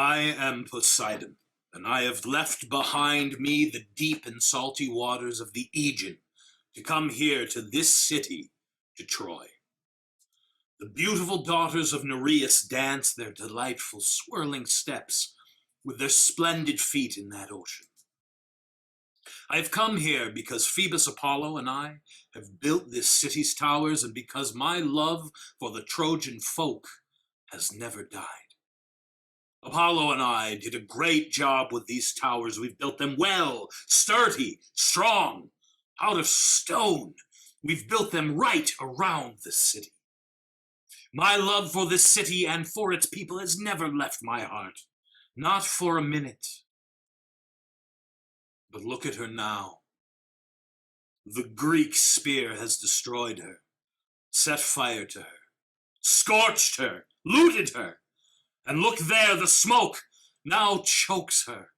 I am Poseidon, and I have left behind me the deep and salty waters of the Aegean to come here to this city, to Troy. The beautiful daughters of Nereus dance their delightful swirling steps with their splendid feet in that ocean. I have come here because Phoebus Apollo and I have built this city's towers, and because my love for the Trojan folk has never died. Apollo and I did a great job with these towers. We've built them well, sturdy, strong, out of stone. We've built them right around the city. My love for this city and for its people has never left my heart, not for a minute. But look at her now. The Greek spear has destroyed her, set fire to her, scorched her, looted her. And look there, the smoke now chokes her.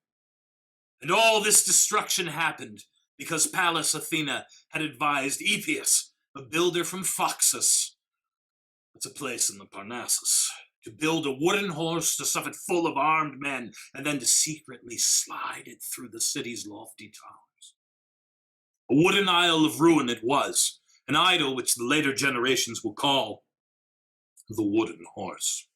And all this destruction happened because Pallas Athena had advised Epeus, a builder from Phoxus, that's a place in the Parnassus, to build a wooden horse to stuff it full of armed men, and then to secretly slide it through the city's lofty towers. A wooden isle of ruin it was, an idol which the later generations will call the wooden horse.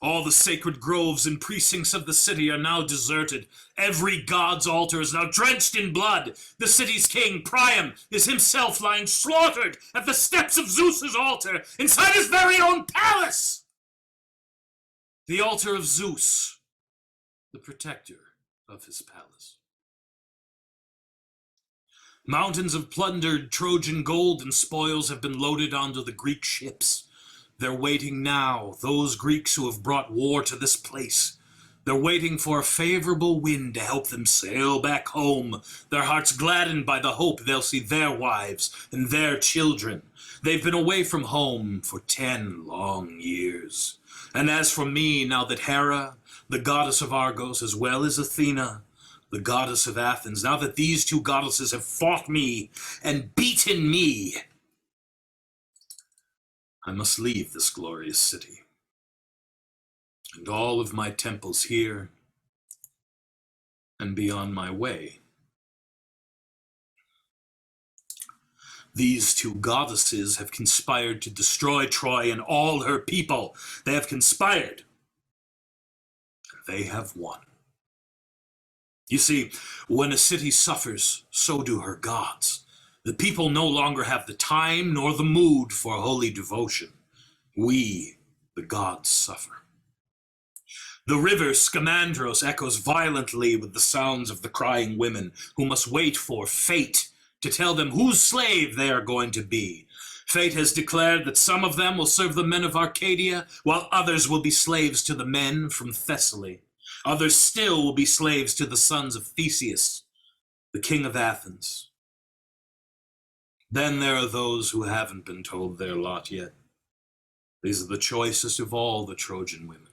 All the sacred groves and precincts of the city are now deserted. Every god's altar is now drenched in blood. The city's king, Priam, is himself lying slaughtered at the steps of Zeus's altar, inside his very own palace. The altar of Zeus, the protector of his palace. Mountains of plundered Trojan gold and spoils have been loaded onto the Greek ships. They're waiting now, those Greeks who have brought war to this place. They're waiting for a favorable wind to help them sail back home, their hearts gladdened by the hope they'll see their wives and their children. They've been away from home for 10 long years. And as for me, now that Hera, the goddess of Argos, as well as Athena, the goddess of Athens, now that these two goddesses have fought me and beaten me, I must leave this glorious city, and all of my temples here, and be on my way. These two goddesses have conspired to destroy Troy and all her people. They have conspired, and they have won. You see, when a city suffers, so do her gods. The people no longer have the time nor the mood for holy devotion. We, the gods, suffer. The river Scamandros echoes violently with the sounds of the crying women, who must wait for fate to tell them whose slave they are going to be. Fate has declared that some of them will serve the men of Arcadia, while others will be slaves to the men from Thessaly. Others still will be slaves to the sons of Theseus, the king of Athens. Then there are those who haven't been told their lot yet. These are the choicest of all the Trojan women.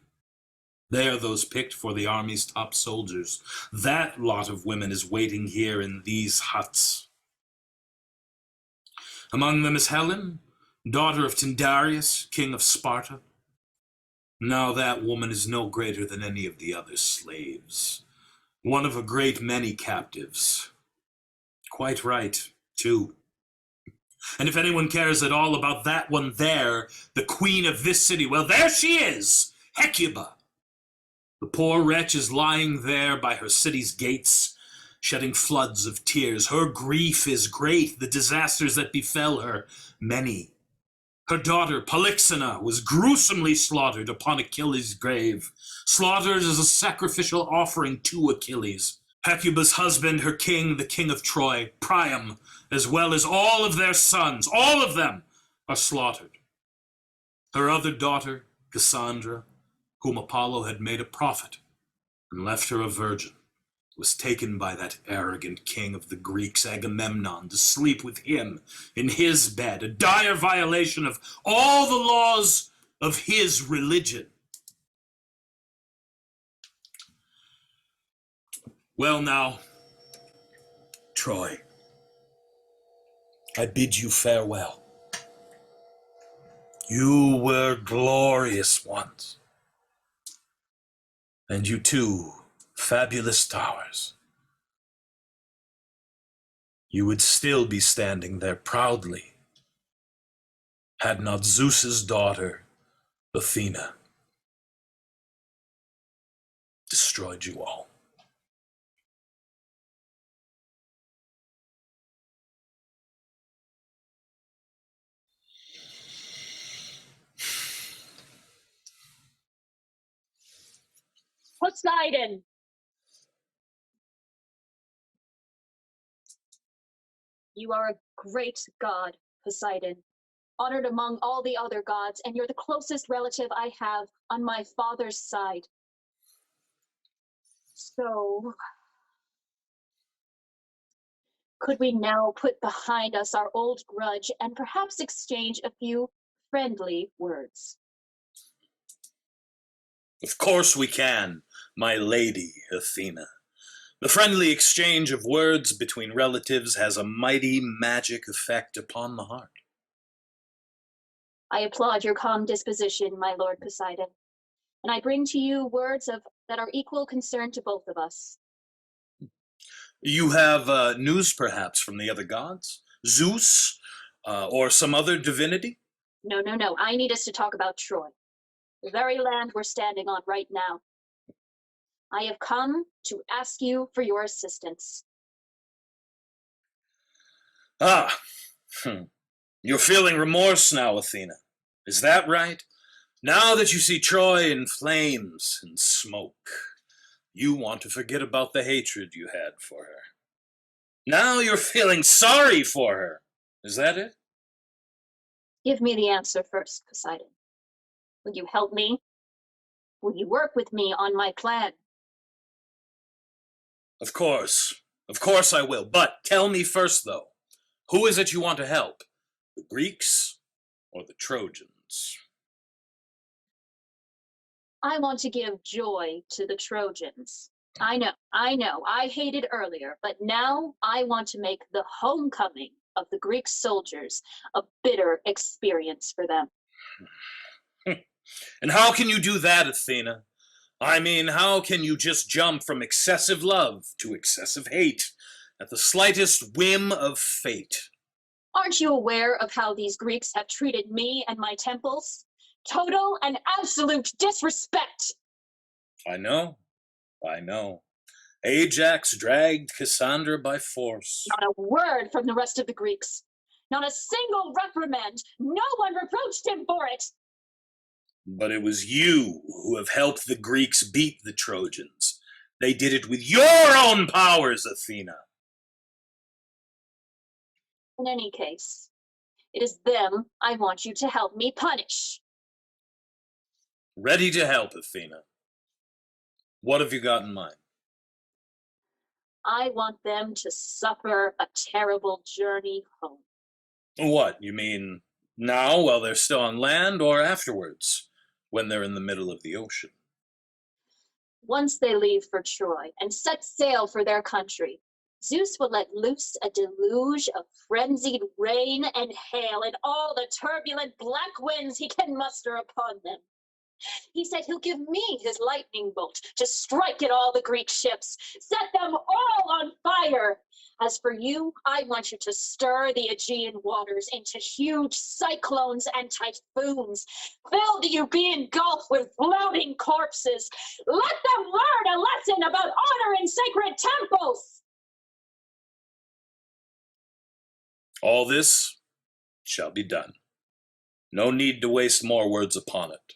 They are those picked for the army's top soldiers. That lot of women is waiting here in these huts. Among them is Helen, daughter of Tyndareus, king of Sparta. Now that woman is no greater than any of the other slaves. One of a great many captives. Quite right, too. And if anyone cares at all about that one there, the queen of this city, well, there she is, Hecuba. The poor wretch is lying there by her city's gates, shedding floods of tears. Her grief is great, the disasters that befell her, many. Her daughter, Polyxena, was gruesomely slaughtered upon Achilles' grave, slaughtered as a sacrificial offering to Achilles. Hecuba's husband, her king, the king of Troy, Priam, as well as all of their sons, all of them are slaughtered. Her other daughter, Cassandra, whom Apollo had made a prophet and left her a virgin, was taken by that arrogant king of the Greeks, Agamemnon, to sleep with him in his bed, a dire violation of all the laws of his religion. Well now, Troy, I bid you farewell. You were glorious once. And you too, fabulous towers. You would still be standing there proudly had not Zeus's daughter, Athena, destroyed you all. Poseidon! You are a great god, Poseidon, honored among all the other gods, and you're the closest relative I have on my father's side. So, could we now put behind us our old grudge and perhaps exchange a few friendly words? Of course we can, my lady Athena. The friendly exchange of words between relatives has a mighty magic effect upon the heart. I applaud your calm disposition, my lord Poseidon, and I bring to you words that are equal concern to both of us. You have news, perhaps, from the other gods? Zeus? Or some other divinity? No. I need us to talk about Troy, the very land we're standing on right now. I have come to ask you for your assistance. Ah, you're feeling remorse now, Athena. Is that right? Now that you see Troy in flames and smoke, you want to forget about the hatred you had for her. Now you're feeling sorry for her. Is that it? Give me the answer first, Poseidon. Will you help me? Will you work with me on my plan? Of course. Of course I will. But tell me first, though, who is it you want to help? The Greeks or the Trojans? I want to give joy to the Trojans. I know, I hated earlier, but now I want to make the homecoming of the Greek soldiers a bitter experience for them. And how can you do that, Athena? I mean, how can you just jump from excessive love to excessive hate at the slightest whim of fate? Aren't you aware of how these Greeks have treated me and my temples? Total and absolute disrespect! I know. Ajax dragged Cassandra by force. Not a word from the rest of the Greeks. Not a single reprimand. No one reproached him for it. But it was you who have helped the Greeks beat the Trojans. They did it with your own powers, Athena. In any case, it is them I want you to help me punish. Ready to help, Athena. What have you got in mind? I want them to suffer a terrible journey home. What, you mean now while they're still on land, or afterwards, when they're in the middle of the ocean? Once they leave for Troy and set sail for their country, Zeus will let loose a deluge of frenzied rain and hail and all the turbulent black winds he can muster upon them. He said he'll give me his lightning bolt to strike at all the Greek ships, set them all on fire. As for you, I want you to stir the Aegean waters into huge cyclones and typhoons. Fill the Euboean Gulf with floating corpses. Let them learn a lesson about honor in sacred temples. All this shall be done. No need to waste more words upon it.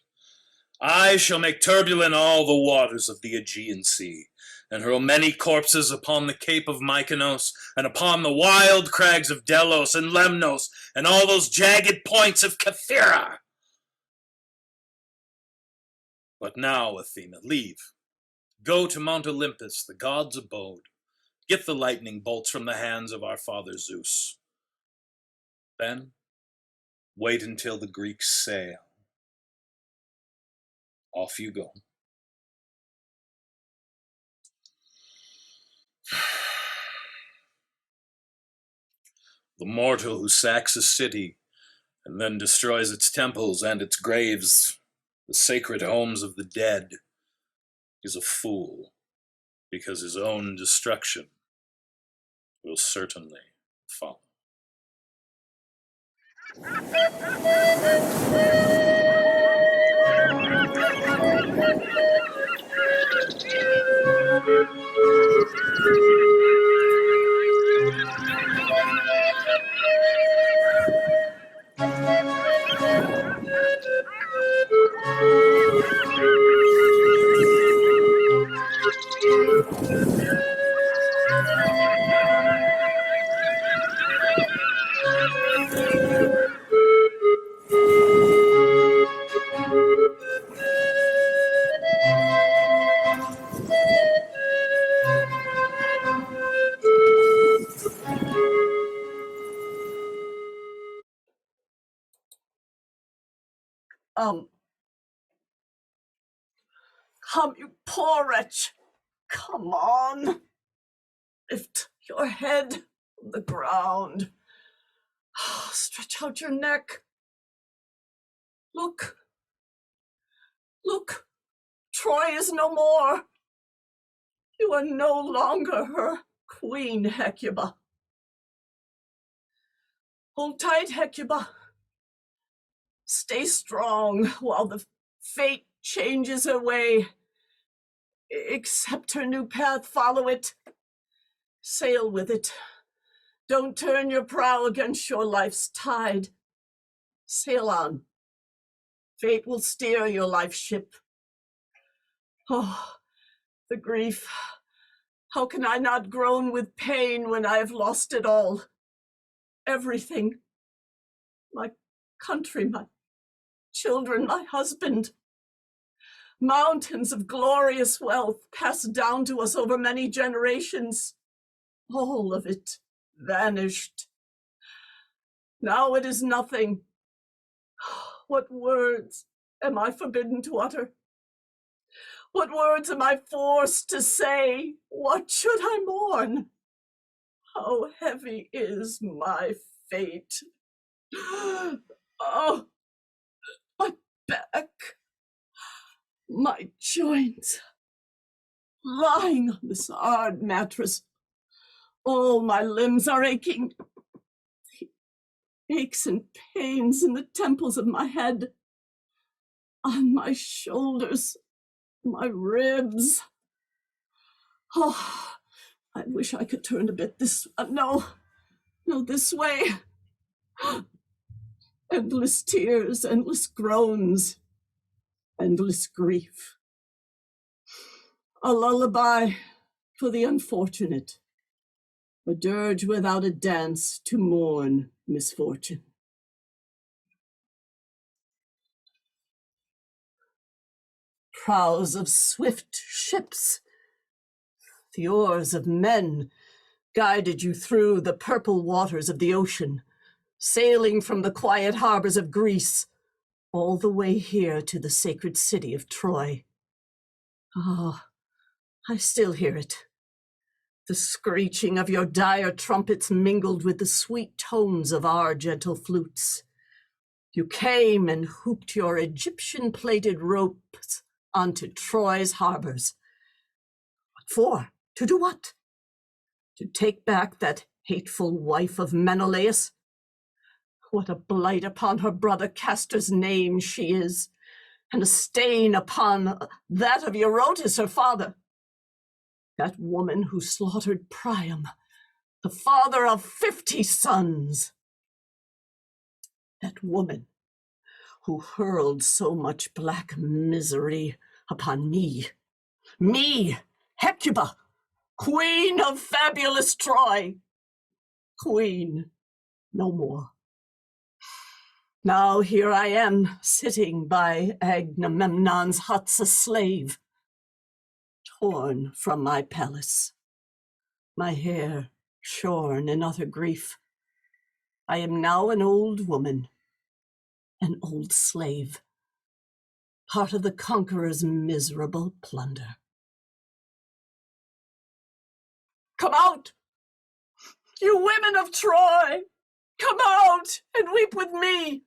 I shall make turbulent all the waters of the Aegean Sea, and hurl many corpses upon the Cape of Mykonos, and upon the wild crags of Delos and Lemnos, and all those jagged points of Kythera. But now, Athena, leave. Go to Mount Olympus, the god's abode. Get the lightning bolts from the hands of our father Zeus. Then, wait until the Greeks sail. Off you go. The mortal who sacks a city and then destroys its temples and its graves, the sacred homes of the dead, is a fool, because his own destruction will certainly follow. Come, you poor wretch. Come on. Lift your head from the ground. Stretch out your neck. Look. Look. Troy is no more. You are no longer her queen, Hecuba. Hold tight, Hecuba. Stay strong while the fate changes her way. Accept her new path, follow it. Sail with it. Don't turn your prow against your life's tide. Sail on. Fate will steer your life ship. Oh, the grief. How can I not groan with pain when I have lost it all? Everything. My country, my children, my husband. Mountains of glorious wealth passed down to us over many generations. All of it vanished. Now it is nothing. What words am I forbidden to utter? What words am I forced to say? What should I mourn? How heavy is my fate? Oh, my back, my joints, lying on this hard mattress. All my limbs are aching. Aches and pains in the temples of my head, on my shoulders, my ribs. Oh, I wish I could turn a bit this, no, this way. Endless tears, endless groans, endless grief. A lullaby for the unfortunate, a dirge without a dance to mourn misfortune. Prows of swift ships, the oars of men guided you through the purple waters of the ocean, sailing from the quiet harbors of Greece all the way here to the sacred city of Troy. Ah, I still hear it. The screeching of your dire trumpets mingled with the sweet tones of our gentle flutes. You came and hooped your Egyptian-plated ropes onto Troy's harbors. What for? To do what? To take back that hateful wife of Menelaus? What a blight upon her brother Castor's name she is, and a stain upon that of Eurotas, her father. That woman who slaughtered Priam, the father of 50 sons. That woman who hurled so much black misery upon me. Me, Hecuba, queen of fabulous Troy. Queen no more. Now here I am, sitting by Agamemnon's huts a slave, torn from my palace, my hair shorn in utter grief. I am now an old woman, an old slave, part of the conqueror's miserable plunder. Come out, you women of Troy! Come out and weep with me!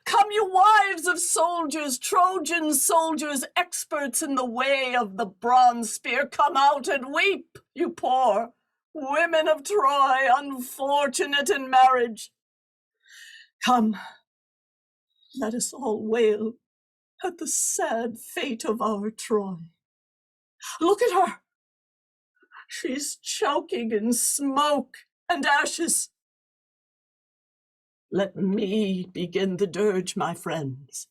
Come, you wives of soldiers, Trojan soldiers, experts in the way of the bronze spear, come out and weep, you poor women of Troy, unfortunate in marriage. Come, let us all wail at the sad fate of our Troy. Look at her. She's choking in smoke and ashes. Let me begin the dirge, my friends.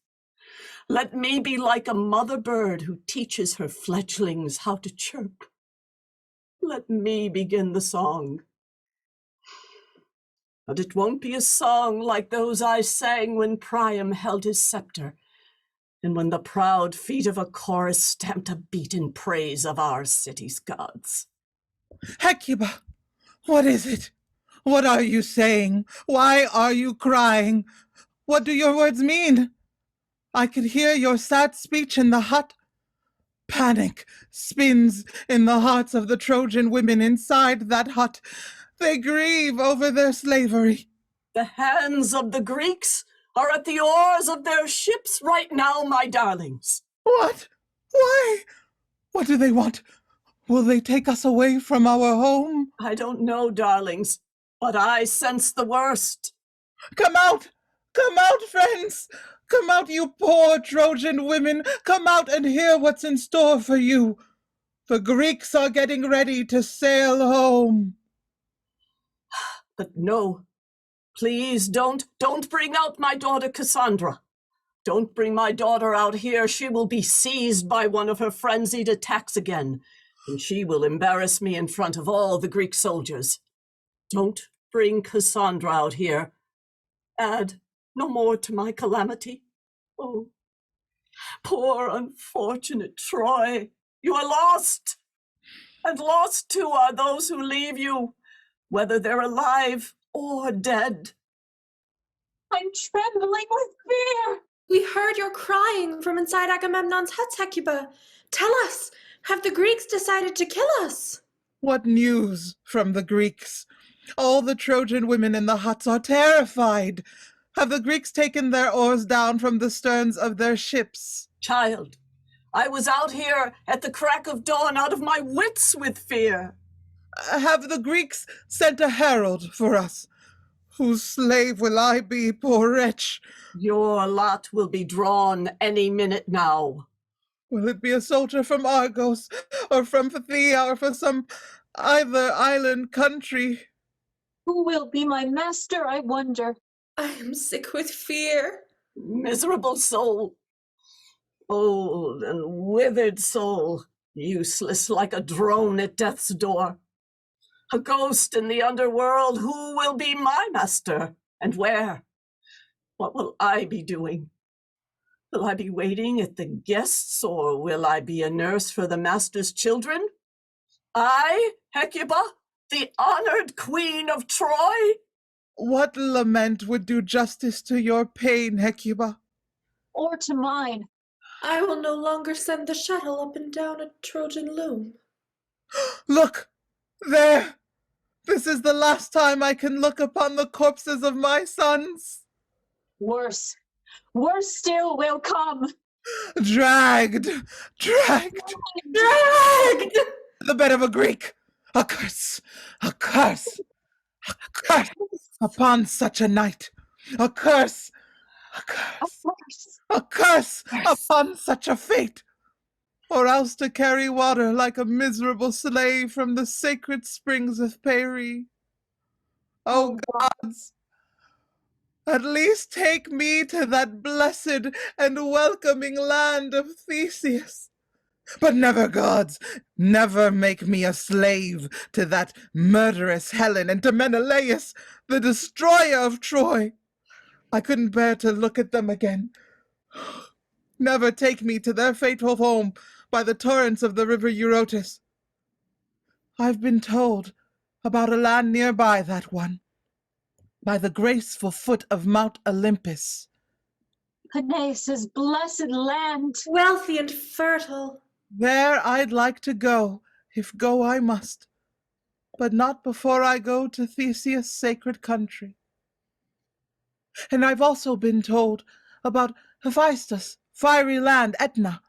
Let me be like a mother bird who teaches her fledglings how to chirp. Let me begin the song. But it won't be a song like those I sang when Priam held his scepter, and when the proud feet of a chorus stamped a beat in praise of our city's gods. Hecuba, what is it? What are you saying? Why are you crying? What do your words mean? I could hear your sad speech in the hut. Panic spins in the hearts of the Trojan women inside that hut. They grieve over their slavery. The hands of the Greeks are at the oars of their ships right now, my darlings. What? Why? What do they want? Will they take us away from our home? I don't know, darlings, but I sense the worst. Come out! Come out, friends! Come out, you poor Trojan women! Come out and hear what's in store for you! The Greeks are getting ready to sail home. But no, please don't bring out my daughter Cassandra. Don't bring my daughter out here. She will be seized by one of her frenzied attacks again, and she will embarrass me in front of all the Greek soldiers. Don't bring Cassandra out here. Add no more to my calamity. Oh, poor unfortunate Troy, you are lost. And lost too are those who leave you, whether they're alive or dead. I'm trembling with fear. We heard your crying from inside Agamemnon's hut, Hecuba. Tell us, have the Greeks decided to kill us? What news from the Greeks? All the Trojan women in the huts are terrified. Have the Greeks taken their oars down from the sterns of their ships? Child, I was out here at the crack of dawn out of my wits with fear. Have the Greeks sent a herald for us? Whose slave will I be, poor wretch? Your lot will be drawn any minute now. Will it be a soldier from Argos, or from Phthia, or from some either island country? Who will be my master, I wonder? I am sick with fear. Miserable soul, old and withered soul, useless like a drone at death's door. A ghost in the underworld, who will be my master, and where? What will I be doing? Will I be waiting at the guests, or will I be a nurse for the master's children? I, Hecuba, the honored queen of Troy? What lament would do justice to your pain, Hecuba? Or to mine? I will no longer send the shuttle up and down a Trojan loom. Look! There! This is the last time I can look upon the corpses of my sons. Worse still will come. Dragged! Dragged! The bed of a Greek! A curse! A curse! A curse upon such a night! A curse! A curse! A curse upon such a fate! Or else to carry water like a miserable slave from the sacred springs of Peri. O gods! At least take me to that blessed and welcoming land of Theseus. But never, gods, never make me a slave to that murderous Helen and to Menelaus, the destroyer of Troy. I couldn't bear to look at them again. Never take me to their fatal home by the torrents of the river Eurotas. I've been told about a land nearby that one, by the graceful foot of Mount Olympus. Peneus' blessed land. Wealthy and fertile. There I'd like to go, if go I must, but not before I go to Theseus' sacred country. And I've also been told about Hephaestus, fiery land, Etna,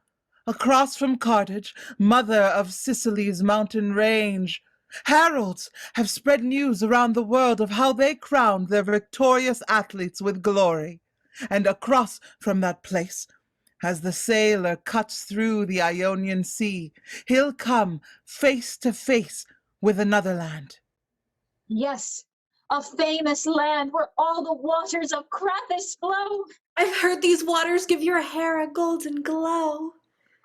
across from Carthage, mother of Sicily's mountain range. Heralds have spread news around the world of how they crowned their victorious athletes with glory. And across from that place, as the sailor cuts through the Ionian Sea, he'll come face to face with another land. Yes, a famous land where all the waters of Crathis flow. I've heard these waters give your hair a golden glow.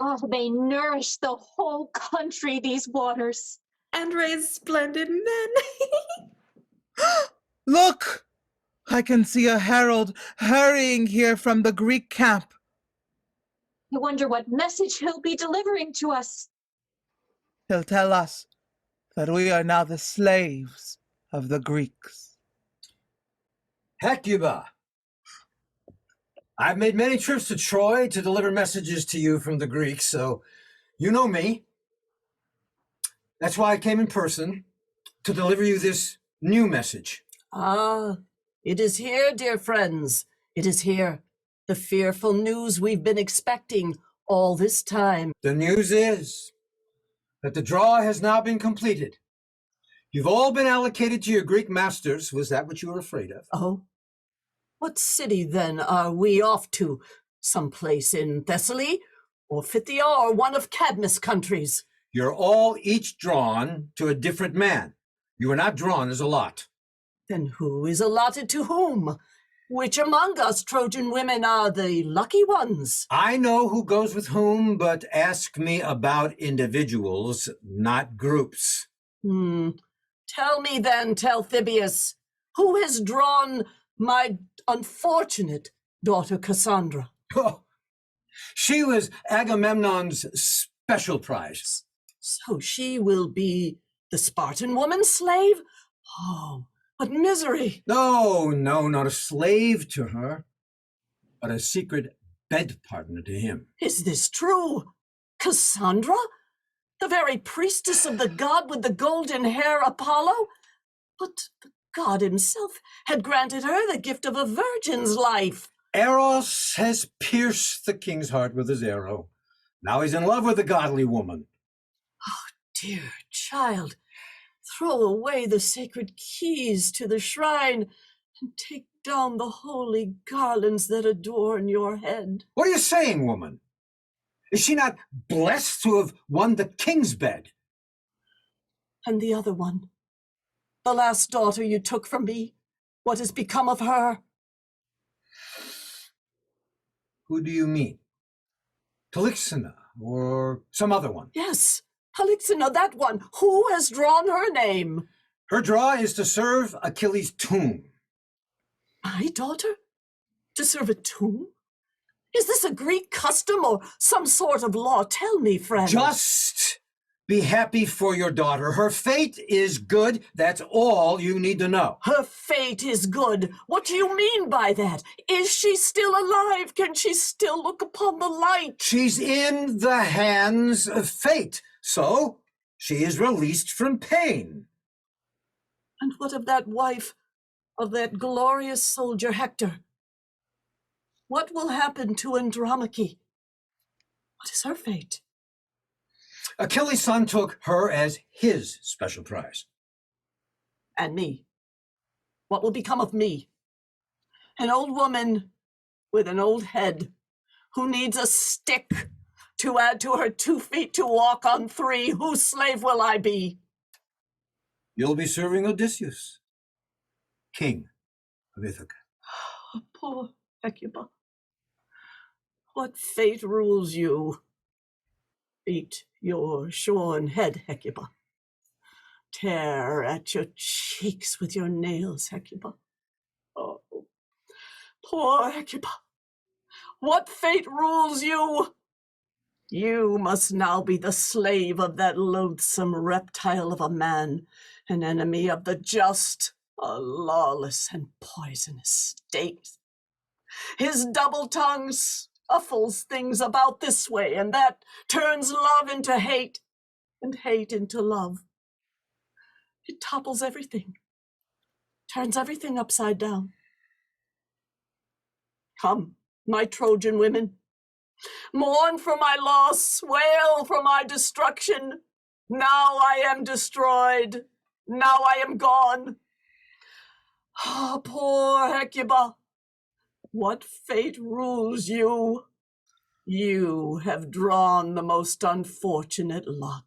Oh, they nourish the whole country, these waters. And raise splendid men. Look! I can see a herald hurrying here from the Greek camp. I wonder what message he'll be delivering to us. He'll tell us that we are now the slaves of the Greeks. Hecuba, I've made many trips to Troy to deliver messages to you from the Greeks, so you know me. That's why I came in person to deliver you this new message. Ah, it is here, dear friends. It is here. The fearful news we've been expecting all this time. The news is that the draw has now been completed. You've all been allocated to your Greek masters. Was that what you were afraid of? Oh? What city, then, are we off to? Someplace in Thessaly, or Phthia, or one of Cadmus' countries? You're all each drawn to a different man. You are not drawn as a lot. Then who is allotted to whom? Which among us Trojan women are the lucky ones? I know who goes with whom, but ask me about individuals, not groups. Tell me then, Talthybius, who has drawn my unfortunate daughter Cassandra? Oh, she was Agamemnon's special prize. So she will be the Spartan woman's slave? Oh, what misery! No, not a slave to her, but a secret bed partner to him. Is this true? Cassandra? The very priestess of the god with the golden hair, Apollo? But the god himself had granted her the gift of a virgin's life. Eros has pierced the king's heart with his arrow. Now he's in love with a godly woman. Dear child, throw away the sacred keys to the shrine and take down the holy garlands that adorn your head. What are you saying, woman? Is she not blessed to have won the king's bed? And the other one, the last daughter you took from me, what has become of her? Who do you mean? Polyxena or some other one? Yes, Polyxena, that one. Who has drawn her name? Her draw is to serve Achilles' tomb. My daughter? To serve a tomb? Is this a Greek custom or some sort of law? Tell me, friend. Just be happy for your daughter. Her fate is good. That's all you need to know. Her fate is good. What do you mean by that? Is she still alive? Can she still look upon the light? She's in the hands of fate, so she is released from pain. And what of that wife of that glorious soldier Hector? What will happen to Andromache? What is her fate? Achilles' son took her as his special prize. And me? What will become of me? An old woman with an old head who needs a stick to add to her 2 feet to walk on 3. Whose slave will I be? You'll be serving Odysseus, king of Ithaca. Poor Hecuba. What fate rules you? Beat your shorn head, Hecuba. Tear at your cheeks with your nails, Hecuba. Oh, poor Hecuba. What fate rules you? You must now be the slave of that loathsome reptile of a man, an enemy of the just, a lawless and poisonous state. His double tongue shuffles things about this way and that, turns love into hate, and hate into love. It topples everything, turns everything upside down. Come, my Trojan women. Mourn for my loss, wail for my destruction. Now I am destroyed. Now I am gone. Ah, poor Hecuba. What fate rules you? You have drawn the most unfortunate lot.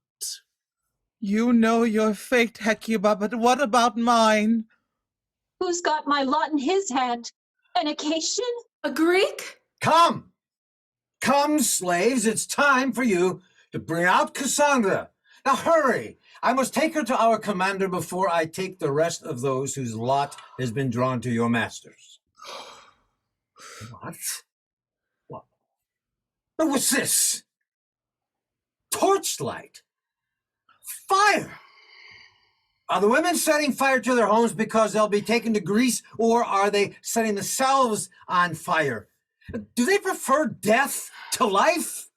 You know your fate, Hecuba, but what about mine? Who's got my lot in his hand? An Acacian? A Greek? Come! Come, slaves, it's time for you to bring out Cassandra. Now hurry! I must take her to our commander before I take the rest of those whose lot has been drawn to your masters. What? What? But what's this? Torchlight? Fire! Are the women setting fire to their homes because they'll be taken to Greece, or are they setting themselves on fire? Do they prefer death to life?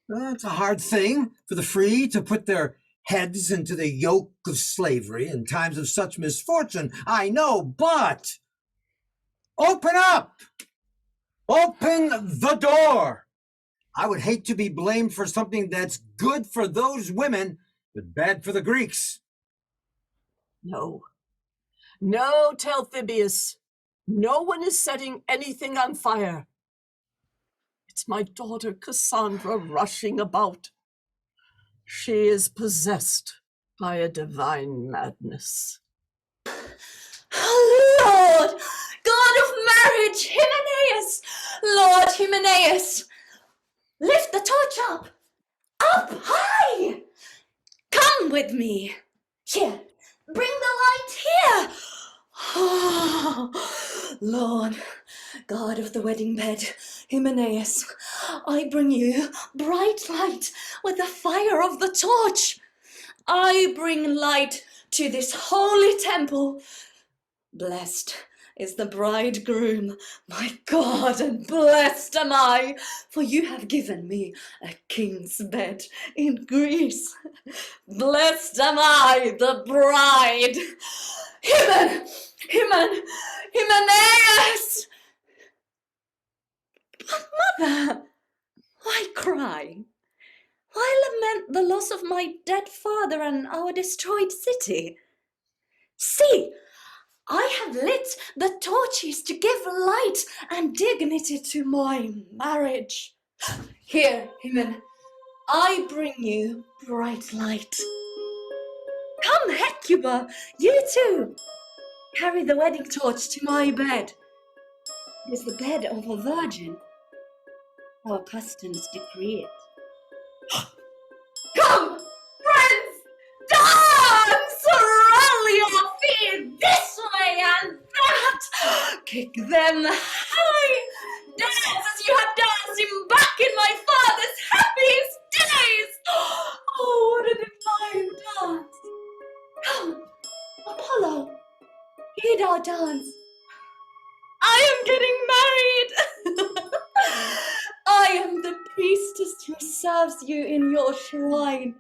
Well, it's a hard thing for the free to put their heads into the yoke of slavery in times of such misfortune, I know, but open up! Open the door! I would hate to be blamed for something that's good for those women, but bad for the Greeks. No. No, Talthybius. No one is setting anything on fire. It's my daughter Cassandra rushing about. She is possessed by a divine madness. Lord, God of marriage, Hymenaeus! Lord Hymenaeus! Lift the torch up! Up high! Come with me! Here, bring the light here! Oh, Lord, God of the wedding bed, Hymenaeus, I bring you bright light with the fire of the torch. I bring light to this holy temple. Blessed is the bridegroom, my God, and blessed am I, for you have given me a king's bed in Greece. Blessed am I, the bride. Hymenaeus! Mother, why cry? Why lament the loss of my dead father and our destroyed city? See, I have lit the torches to give light and dignity to my marriage. Here, Hymen, I bring you bright light. Come, Hecuba, you too. Carry the wedding torch to my bed. It is the bed of a virgin. Our customs decree it. Come, friends, dance! Roll your feet this way and that! Kick them high! Dance as you have danced back in my father's happiest days! Oh, what a divine dance! Come, Apollo, lead our dance. I am getting married! I am the priestess who serves you in your shrine,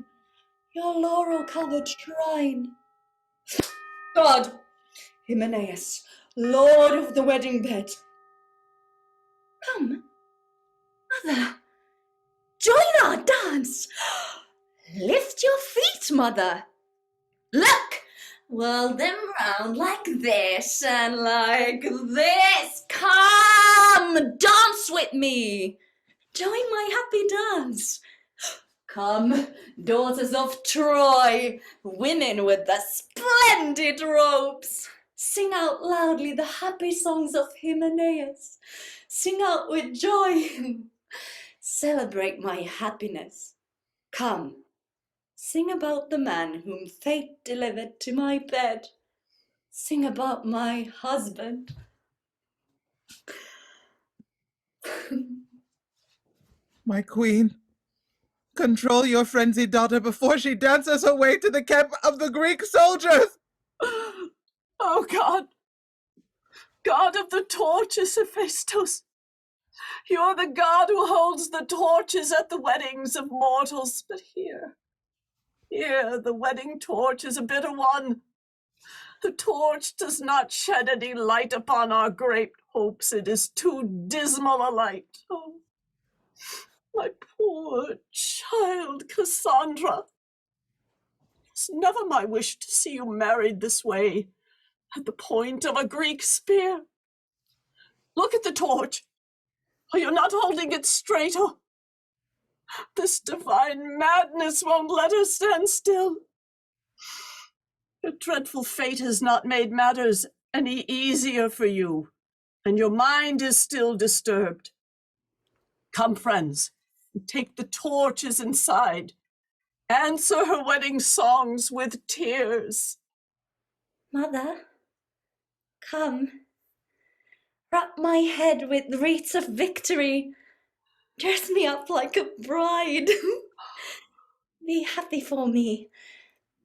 your laurel-covered shrine. God, Hymenaeus, lord of the wedding bed. Come, mother, join our dance. Lift your feet, mother. Look, whirl them round like this and like this. Come, dance with me. Join my happy dance. Come, daughters of Troy, women with the splendid robes. Sing out loudly the happy songs of Hymenaeus. Sing out with joy. Celebrate my happiness. Come, sing about the man whom fate delivered to my bed. Sing about my husband. My queen, control your frenzied daughter before she dances her way to the camp of the Greek soldiers! Oh God! God of the torches, Hephaestus! You're the God who holds the torches at the weddings of mortals, but here, the wedding torch is a bitter one. The torch does not shed any light upon our great hopes. It is too dismal a light. Oh, my poor child, Cassandra. It's never my wish to see you married this way, at the point of a Greek spear. Look at the torch. Are you not holding it straight? Oh, this divine madness won't let her stand still. Your dreadful fate has not made matters any easier for you, and your mind is still disturbed. Come, friends, take the torches inside. Answer her wedding songs with tears. Mother, come. Wrap my head with wreaths of victory. Dress me up like a bride. Be happy for me.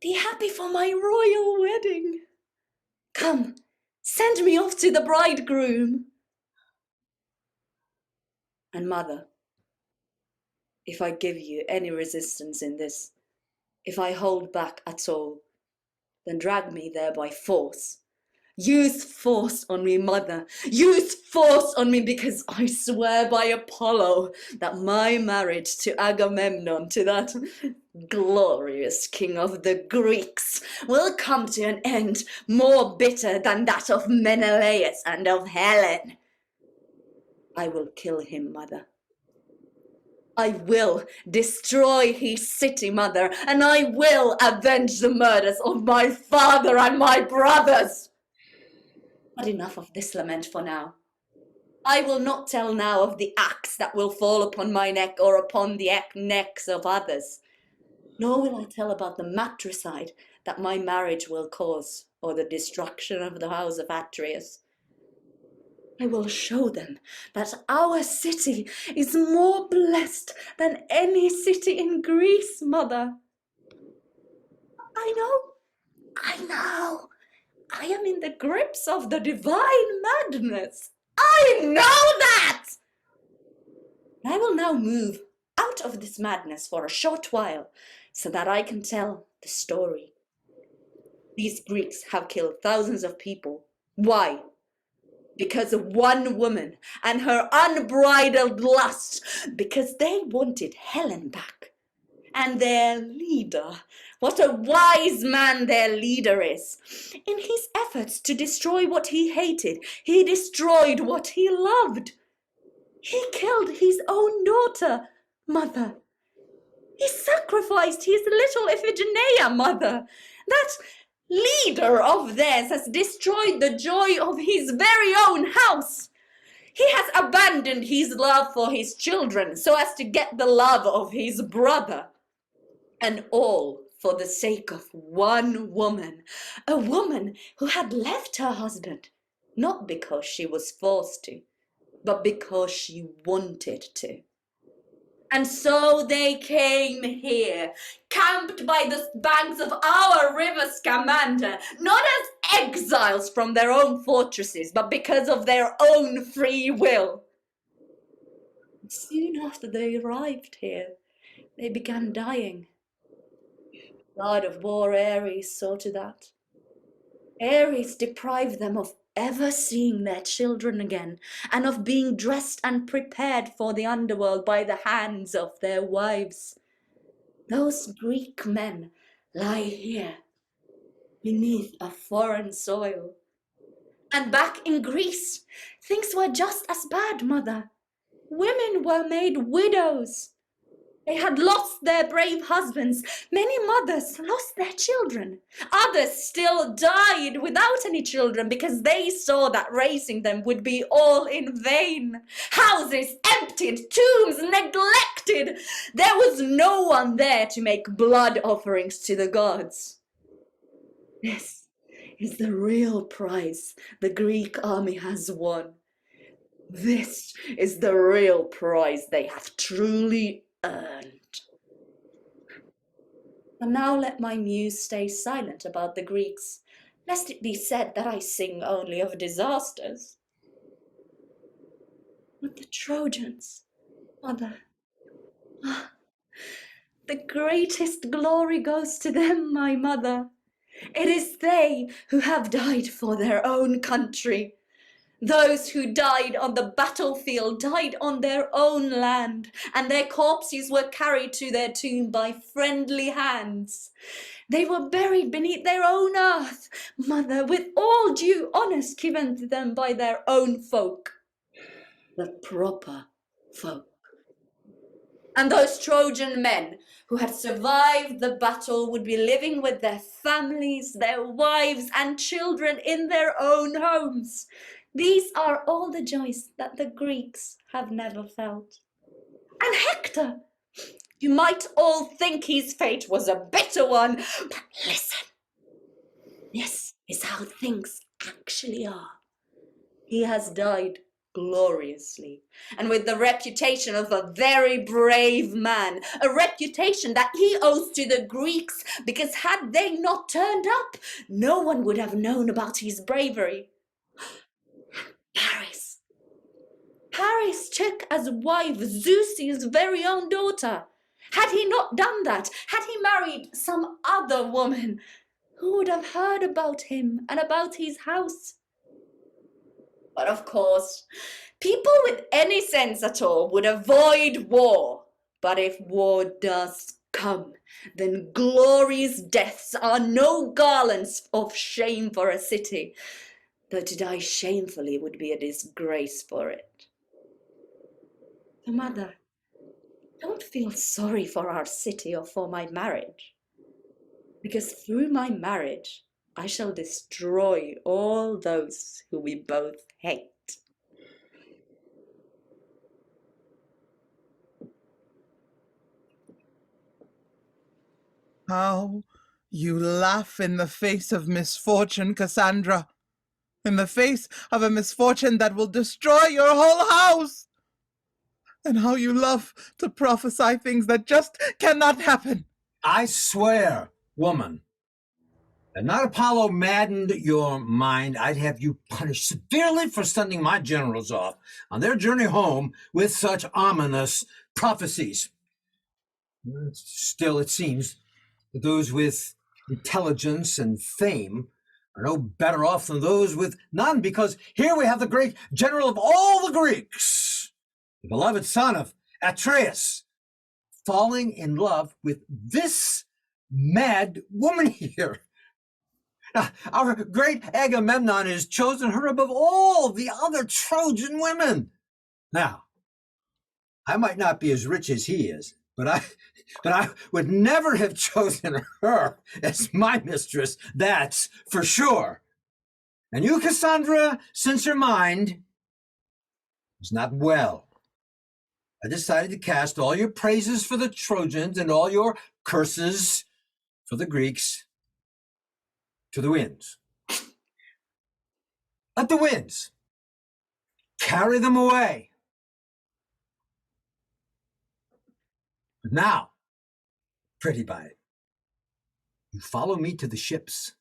Be happy for my royal wedding. Come, send me off to the bridegroom. And mother, if I give you any resistance in this, if I hold back at all, then drag me there by force. Use force on me, mother. Use force on me, because I swear by Apollo that my marriage to Agamemnon, to that glorious king of the Greeks, will come to an end more bitter than that of Menelaus and of Helen. I will kill him, mother. I will destroy his city, mother, and I will avenge the murders of my father and my brothers. But enough of this lament for now. I will not tell now of the axe that will fall upon my neck or upon the necks of others. Nor will I tell about the matricide that my marriage will cause, or the destruction of the house of Atreus. I will show them that our city is more blessed than any city in Greece, mother. I know. I am in the grips of the divine madness. I know that! I will now move out of this madness for a short while, so that I can tell the story. These Greeks have killed thousands of people. Why? Because of one woman and her unbridled lust, because they wanted Helen back. And their leader, what a wise man their leader is. In his efforts to destroy what he hated, he destroyed what he loved. He killed his own daughter, mother. He sacrificed his little Iphigenia, mother. That leader of theirs has destroyed the joy of his very own house. He has abandoned his love for his children so as to get the love of his brother. And all for the sake of one woman, a woman who had left her husband, not because she was forced to, but because she wanted to. And so they came here, camped by the banks of our river Scamander, not as exiles from their own fortresses, but because of their own free will. And soon after they arrived here, they began dying. God of war Ares saw to that. Ares deprived them of ever seeing their children again, and of being dressed and prepared for the underworld by the hands of their wives. Those Greek men lie here, beneath a foreign soil. And back in Greece, things were just as bad, mother. Women were made widows. They had lost their brave husbands. Many mothers lost their children. Others still died without any children because they saw that raising them would be all in vain. Houses emptied, tombs neglected. There was no one there to make blood offerings to the gods. This is the real prize the Greek army has won. This is the real prize they have truly earned. And now let my muse stay silent about the Greeks, lest it be said that I sing only of disasters. But the Trojans, mother, the greatest glory goes to them, my mother. It is they who have died for their own country. Those who died on the battlefield died on their own land, and their corpses were carried to their tomb by friendly hands. They were buried beneath their own earth, mother, with all due honours given to them by their own folk. The proper folk. And those Trojan men who had survived the battle would be living with their families, their wives and children in their own homes. These are all the joys that the Greeks have never felt. And Hector, you might all think his fate was a bitter one, but listen, this is how things actually are. He has died gloriously, and with the reputation of a very brave man, a reputation that he owes to the Greeks, because had they not turned up, no one would have known about his bravery. Paris took as wife Zeus's very own daughter. Had he not done that, had he married some other woman, who would have heard about him and about his house? But of course, people with any sense at all would avoid war. But if war does come, then glory's deaths are no garlands of shame for a city, though to die shamefully would be a disgrace for it. So, mother, don't feel sorry for our city or for my marriage, because through my marriage, I shall destroy all those who we both hate. How you laugh in the face of misfortune, Cassandra. In the face of a misfortune that will destroy your whole house. And how you love to prophesy things that just cannot happen. I swear, woman, had not Apollo maddened your mind, I'd have you punished severely for sending my generals off on their journey home with such ominous prophecies. Still, it seems that those with intelligence and fame are no better off than those with none, because here we have the great general of all the Greeks, the beloved son of Atreus, falling in love with this mad woman here. Now, our great Agamemnon has chosen her above all the other Trojan women. Now, I might not be as rich as he is, but I would never have chosen her as my mistress, that's for sure. And you, Cassandra, since your mind is not well, I decided to cast all your praises for the Trojans and all your curses for the Greeks to the winds. Let the winds carry them away. But now, pretty by it, you follow me to the ships.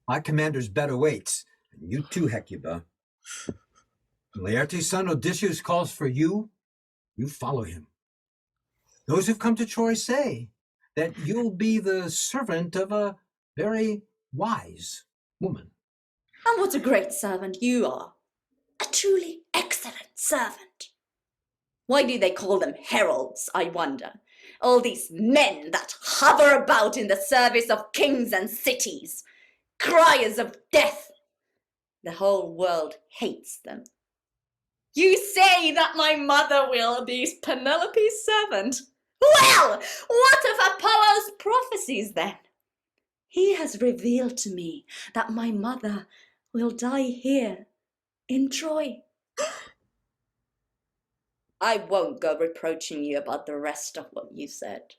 My commander's bed awaits, and you too, Hecuba. When Laertes' son Odysseus calls for you, you follow him. Those who've come to Troy say that you'll be the servant of a very wise woman. And what a great servant you are. A truly excellent servant. Why do they call them heralds, I wonder? All these men that hover about in the service of kings and cities, criers of death. The whole world hates them. You say that my mother will be Penelope's servant. Well, what of Apollo's prophecies then? He has revealed to me that my mother will die here in Troy. I won't go reproaching you about the rest of what you said.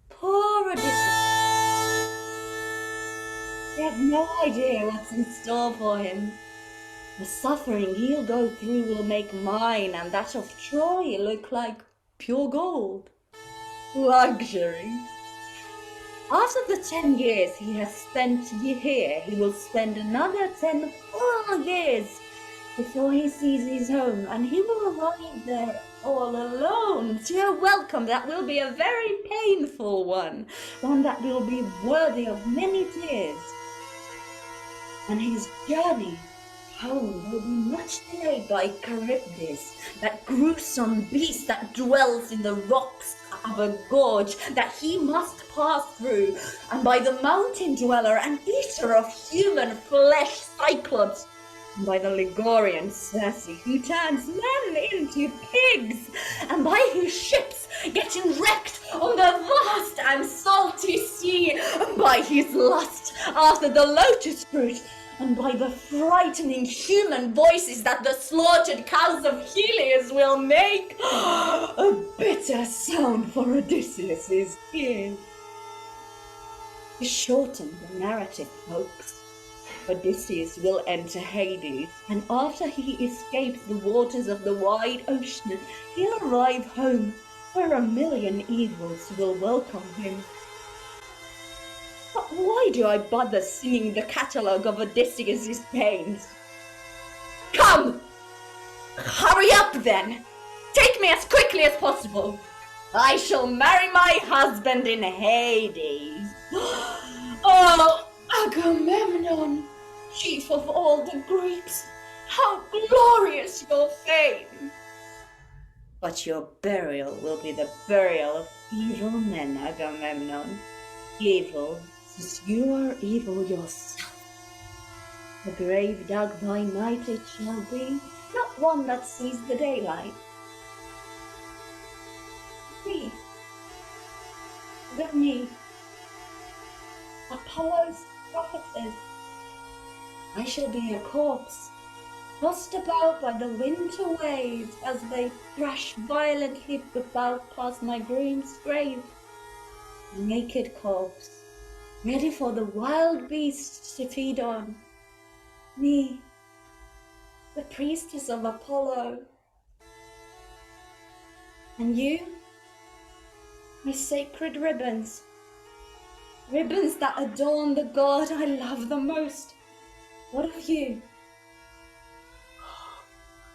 Poor Odysseus. He has no idea what's in store for him. The suffering he'll go through will make mine and that of Troy look like pure gold. Luxury. After the 10 years he has spent here, he will spend another 10 full years before he sees his home, and he will arrive there all alone to a welcome that will be a very painful one that will be worthy of many tears. And his journey home will be much delayed by Charybdis, that gruesome beast that dwells in the rocks of a gorge that he must pass through, and by the mountain dweller and eater of human flesh Cyclops, and by the Ligurian Circe, who turns men into pigs, and by his ships getting wrecked on the vast and salty sea, and by his lust after the lotus fruit, and by the frightening human voices that the slaughtered cows of Helios will make. A bitter sound for Odysseus' ears. To shorten the narrative, folks, Odysseus will enter Hades, and after he escapes the waters of the wide ocean, he'll arrive home, where a million evils will welcome him. But why do I bother singing the catalogue of Odysseus' pains? Come! Hurry up then! Take me as quickly as possible! I shall marry my husband in Hades. Oh, Agamemnon, chief of all the Greeks, how glorious your fame! But your burial will be the burial of evil men, Agamemnon. Evil, since you are evil yourself. The grave dug by night it shall be, not one that sees the daylight. Me, me, Apollo's prophetess. I shall be a corpse, tossed about by the winter waves as they thrash violently about past my groom's grave. A naked corpse, ready for the wild beasts to feed on. Me, the priestess of Apollo. And you, my sacred ribbons. Ribbons that adorn the god I love the most. What of you?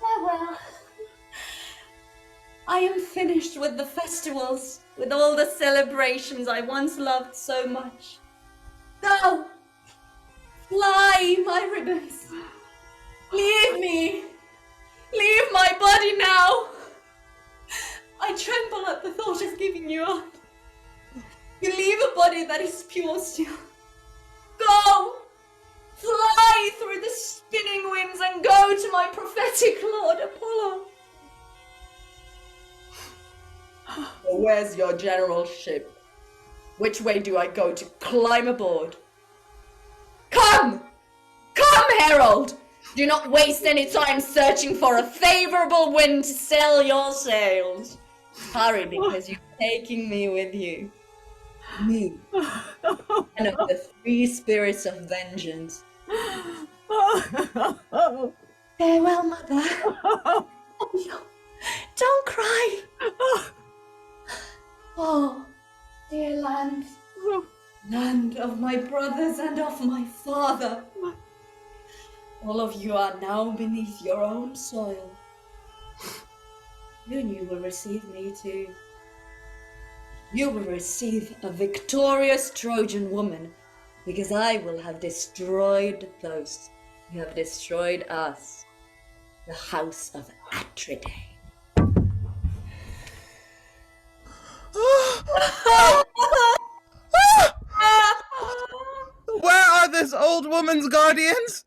Farewell. I am finished with the festivals, with all the celebrations I once loved so much. Go! Fly, my ribbons! Leave me! Leave my body now! I tremble at the thought of giving you up. You leave a body that is pure still. Go! Fly through the spinning winds and go to my prophetic lord Apollo. Well, where's your generalship? Which way do I go to climb aboard? Come! Come, herald! Do not waste any time searching for a favorable wind to sail your sails. Hurry, because you're taking me with you. Me, one of the three spirits of vengeance. Farewell, mother. Don't cry. Oh, dear land, land of my brothers and of my father. All of you are now beneath your own soil. Soon you will receive me too. You will receive a victorious Trojan woman, because I will have destroyed those who have destroyed us, the house of Atridae. Where are this old woman's guardians?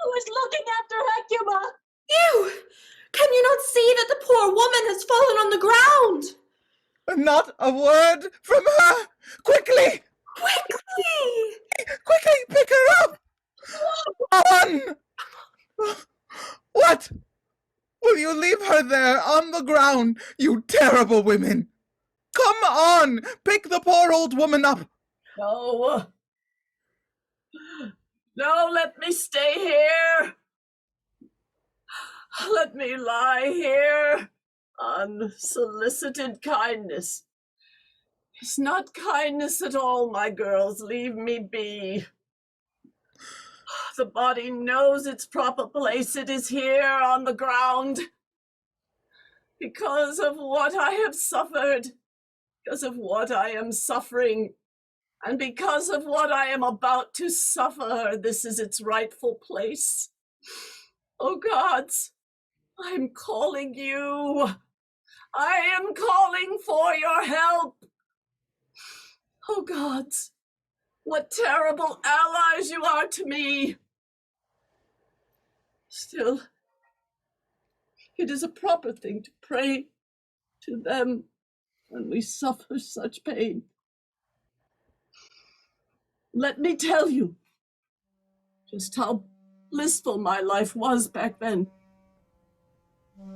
Who is looking after Hecuba? You! Can you not see that the poor woman has fallen on the ground? Not a word from her! Quickly! Quickly! Quickly, pick her up! On! What? Will you leave her there on the ground, you terrible women? Come on! Pick the poor old woman up! No. No, let me stay here. Let me lie here. Unsolicited kindness. It's not kindness at all, my girls. Leave me be. The body knows its proper place. It is here on the ground. Because of what I have suffered, because of what I am suffering, and because of what I am about to suffer, this is its rightful place. Oh gods, I'm calling you. I am calling for your help. Oh gods, what terrible allies you are to me. Still, it is a proper thing to pray to them when we suffer such pain. Let me tell you just how blissful my life was back then,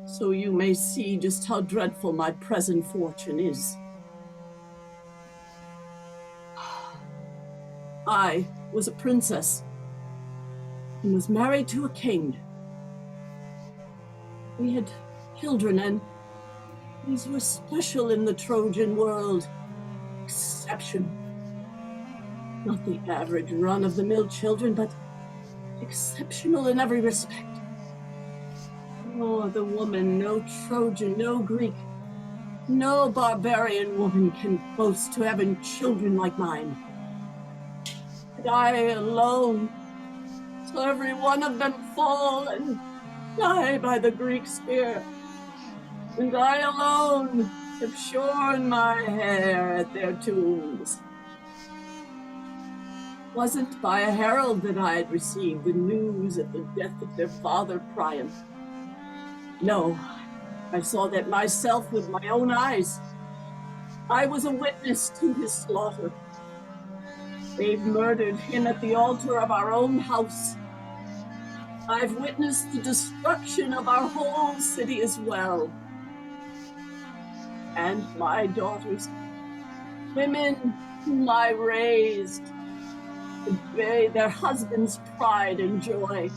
so you may see just how dreadful my present fortune is. I was a princess and was married to a king. We had children, and these were special in the Trojan world. Exceptional. Not the average run-of-the-mill children, but exceptional in every respect. No other woman, no Trojan, no Greek, no barbarian woman can boast to having children like mine. And I alone saw every one of them fall and die by the Greek spear. And I alone have shorn my hair at their tombs. It wasn't by a herald that I had received the news of the death of their father Priam. No, I saw that myself with my own eyes. I was a witness to his slaughter. They've murdered him at the altar of our own house. I've witnessed the destruction of our whole city as well. And my daughters, women whom I raised, to be their husbands' pride and joy,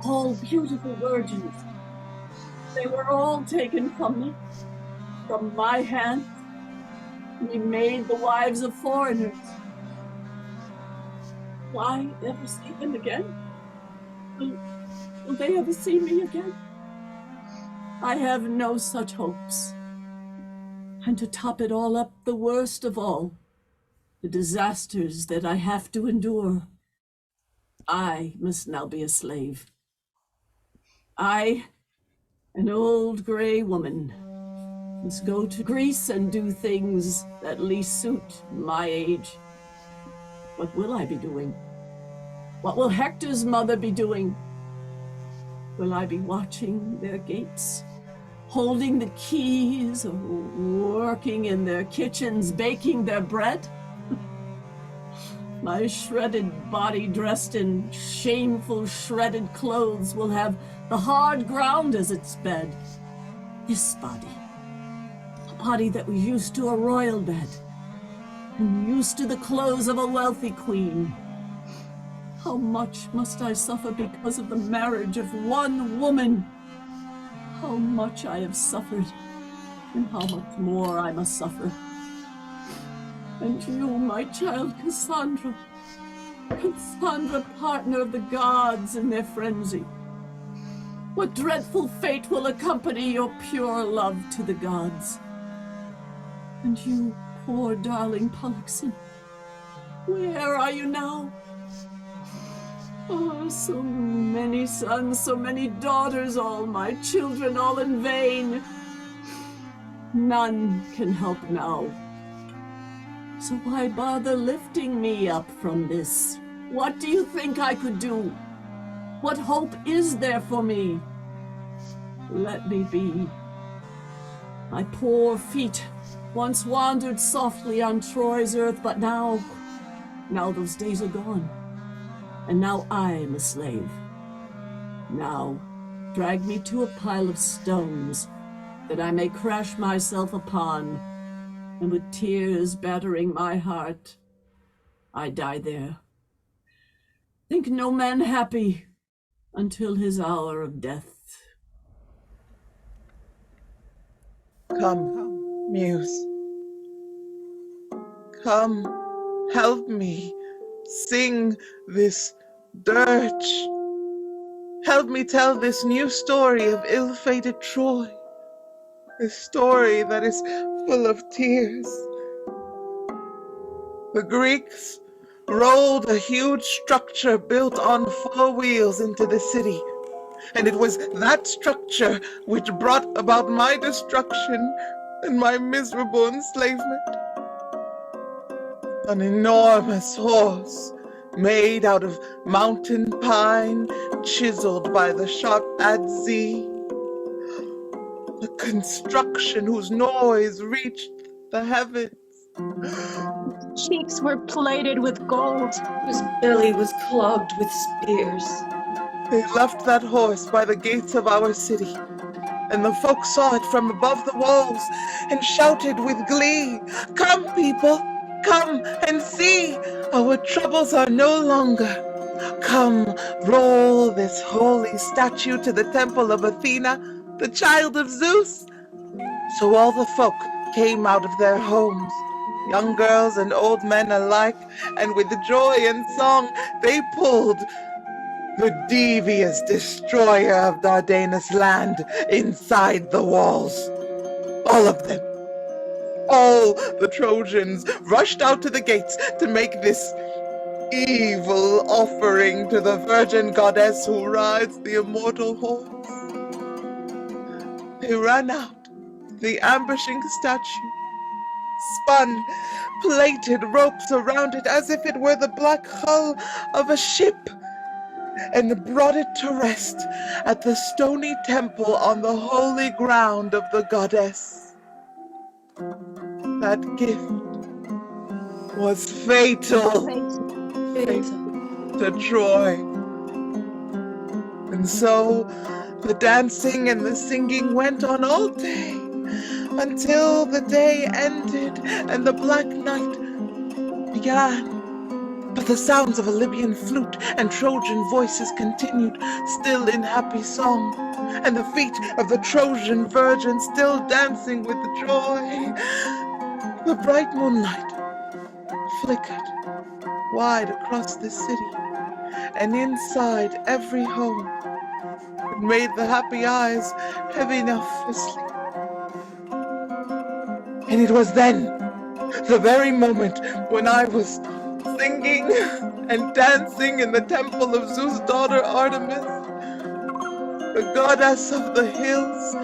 all beautiful virgins. They were all taken from me, from my hand, and we made the wives of foreigners. Will I ever see them again? Will they ever see me again? I have no such hopes. And to top it all up, the worst of all, the disasters that I have to endure. I must now be a slave. I, an old gray woman, must go to Greece and do things that least suit my age. What will I be doing? What will Hector's mother be doing? Will I be watching their gates, holding the keys, or working in their kitchens, baking their bread? My shredded body, dressed in shameful shredded clothes, will have the hard ground as its bed. This body, a body that was used to a royal bed, and used to the clothes of a wealthy queen. How much must I suffer because of the marriage of one woman? How much I have suffered, and how much more I must suffer. And you, my child Cassandra, partner of the gods in their frenzy. What dreadful fate will accompany your pure love to the gods? And you, poor darling Pollux, where are you now? Oh, so many sons, so many daughters, all my children, all in vain. None can help now. So why bother lifting me up from this? What do you think I could do? What hope is there for me? Let me be. My poor feet once wandered softly on Troy's earth, but now those days are gone. And now I am a slave. Now, drag me to a pile of stones that I may crash myself upon, and with tears battering my heart, I die there. Think no man happy until his hour of death. Come, Muse. Come, help me. Sing this Dirge, help me tell this new story of ill-fated Troy. A story that is full of tears. The Greeks rolled a huge structure built on 4 wheels into the city, and it was that structure which brought about my destruction and my miserable enslavement. An enormous horse made out of mountain pine, chiseled by the sharp adze. A construction whose noise reached the heavens. Cheeks were plated with gold. Whose belly was clogged with spears. They left that horse by the gates of our city, and the folk saw it from above the walls and shouted with glee, "Come, people, come and see! Our troubles are no longer. Come, roll this holy statue to the temple of Athena, the child of Zeus." So all the folk came out of their homes, young girls and old men alike, and with joy and song they pulled the devious destroyer of Dardanus' land inside the walls. All of them. All the Trojans rushed out to the gates to make this evil offering to the virgin goddess who rides the immortal horse. They ran out, the ambushing statue, spun, plaited ropes around it as if it were the black hull of a ship, and brought it to rest at the stony temple on the holy ground of the goddess. That gift was fatal to Troy. And so the dancing and the singing went on all day, until the day ended and the black night began. But the sounds of a Libyan flute and Trojan voices continued, still in happy song, and the feet of the Trojan virgin still dancing with joy. The bright moonlight flickered wide across the city, and inside every home it made the happy eyes heavy enough for sleep. And it was then, the very moment when I was singing and dancing in the temple of Zeus' daughter Artemis, the goddess of the hills,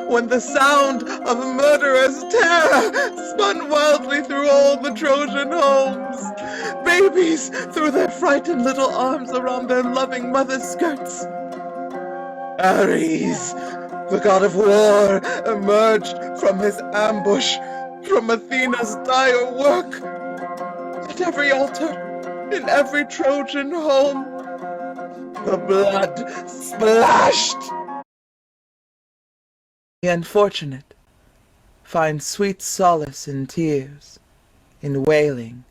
when the sound of murderous terror spun wildly through all the Trojan homes. Babies threw their frightened little arms around their loving mother's skirts. Ares, the god of war, emerged from his ambush, from Athena's dire work. At every altar, in every Trojan home, the blood splashed. The unfortunate find sweet solace in tears, in wailing,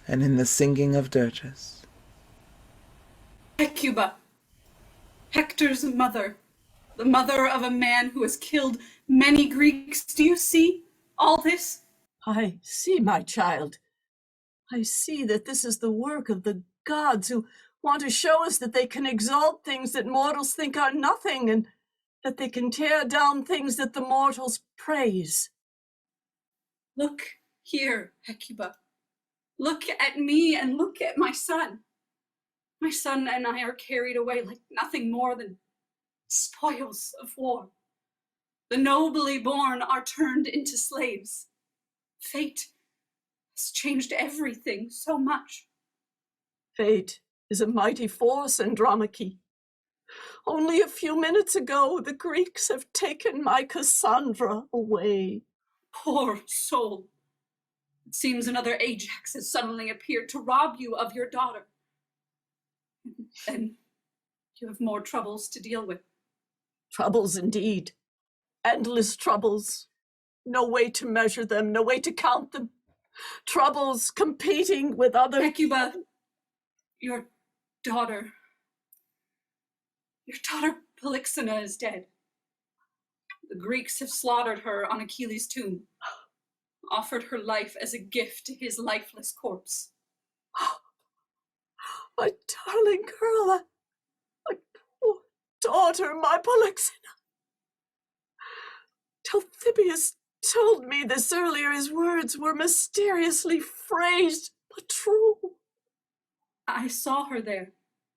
and in the singing of dirges. Hecuba, Hector's mother, the mother of a man who has killed many Greeks. Do you see all this? I see, my child. I see that this is the work of the gods who want to show us that they can exalt things that mortals think are nothing, and that they can tear down things that the mortals praise. Look here, Hecuba. Look at me and look at my son. My son and I are carried away like nothing more than spoils of war. The nobly born are turned into slaves. Fate has changed everything so much. Fate is a mighty force, Andromache. Only a few minutes ago, the Greeks have taken my Cassandra away. Poor soul. It seems another Ajax has suddenly appeared to rob you of your daughter. Then you have more troubles to deal with. Troubles indeed. Endless troubles. No way to measure them, no way to count them. Troubles competing with other... Hecuba, your daughter Polyxena is dead. The Greeks have slaughtered her on Achilles' tomb, offered her life as a gift to his lifeless corpse. My darling girl, my poor daughter, my Polyxena. Talthybius told me this earlier. His words were mysteriously phrased, but true. I saw her there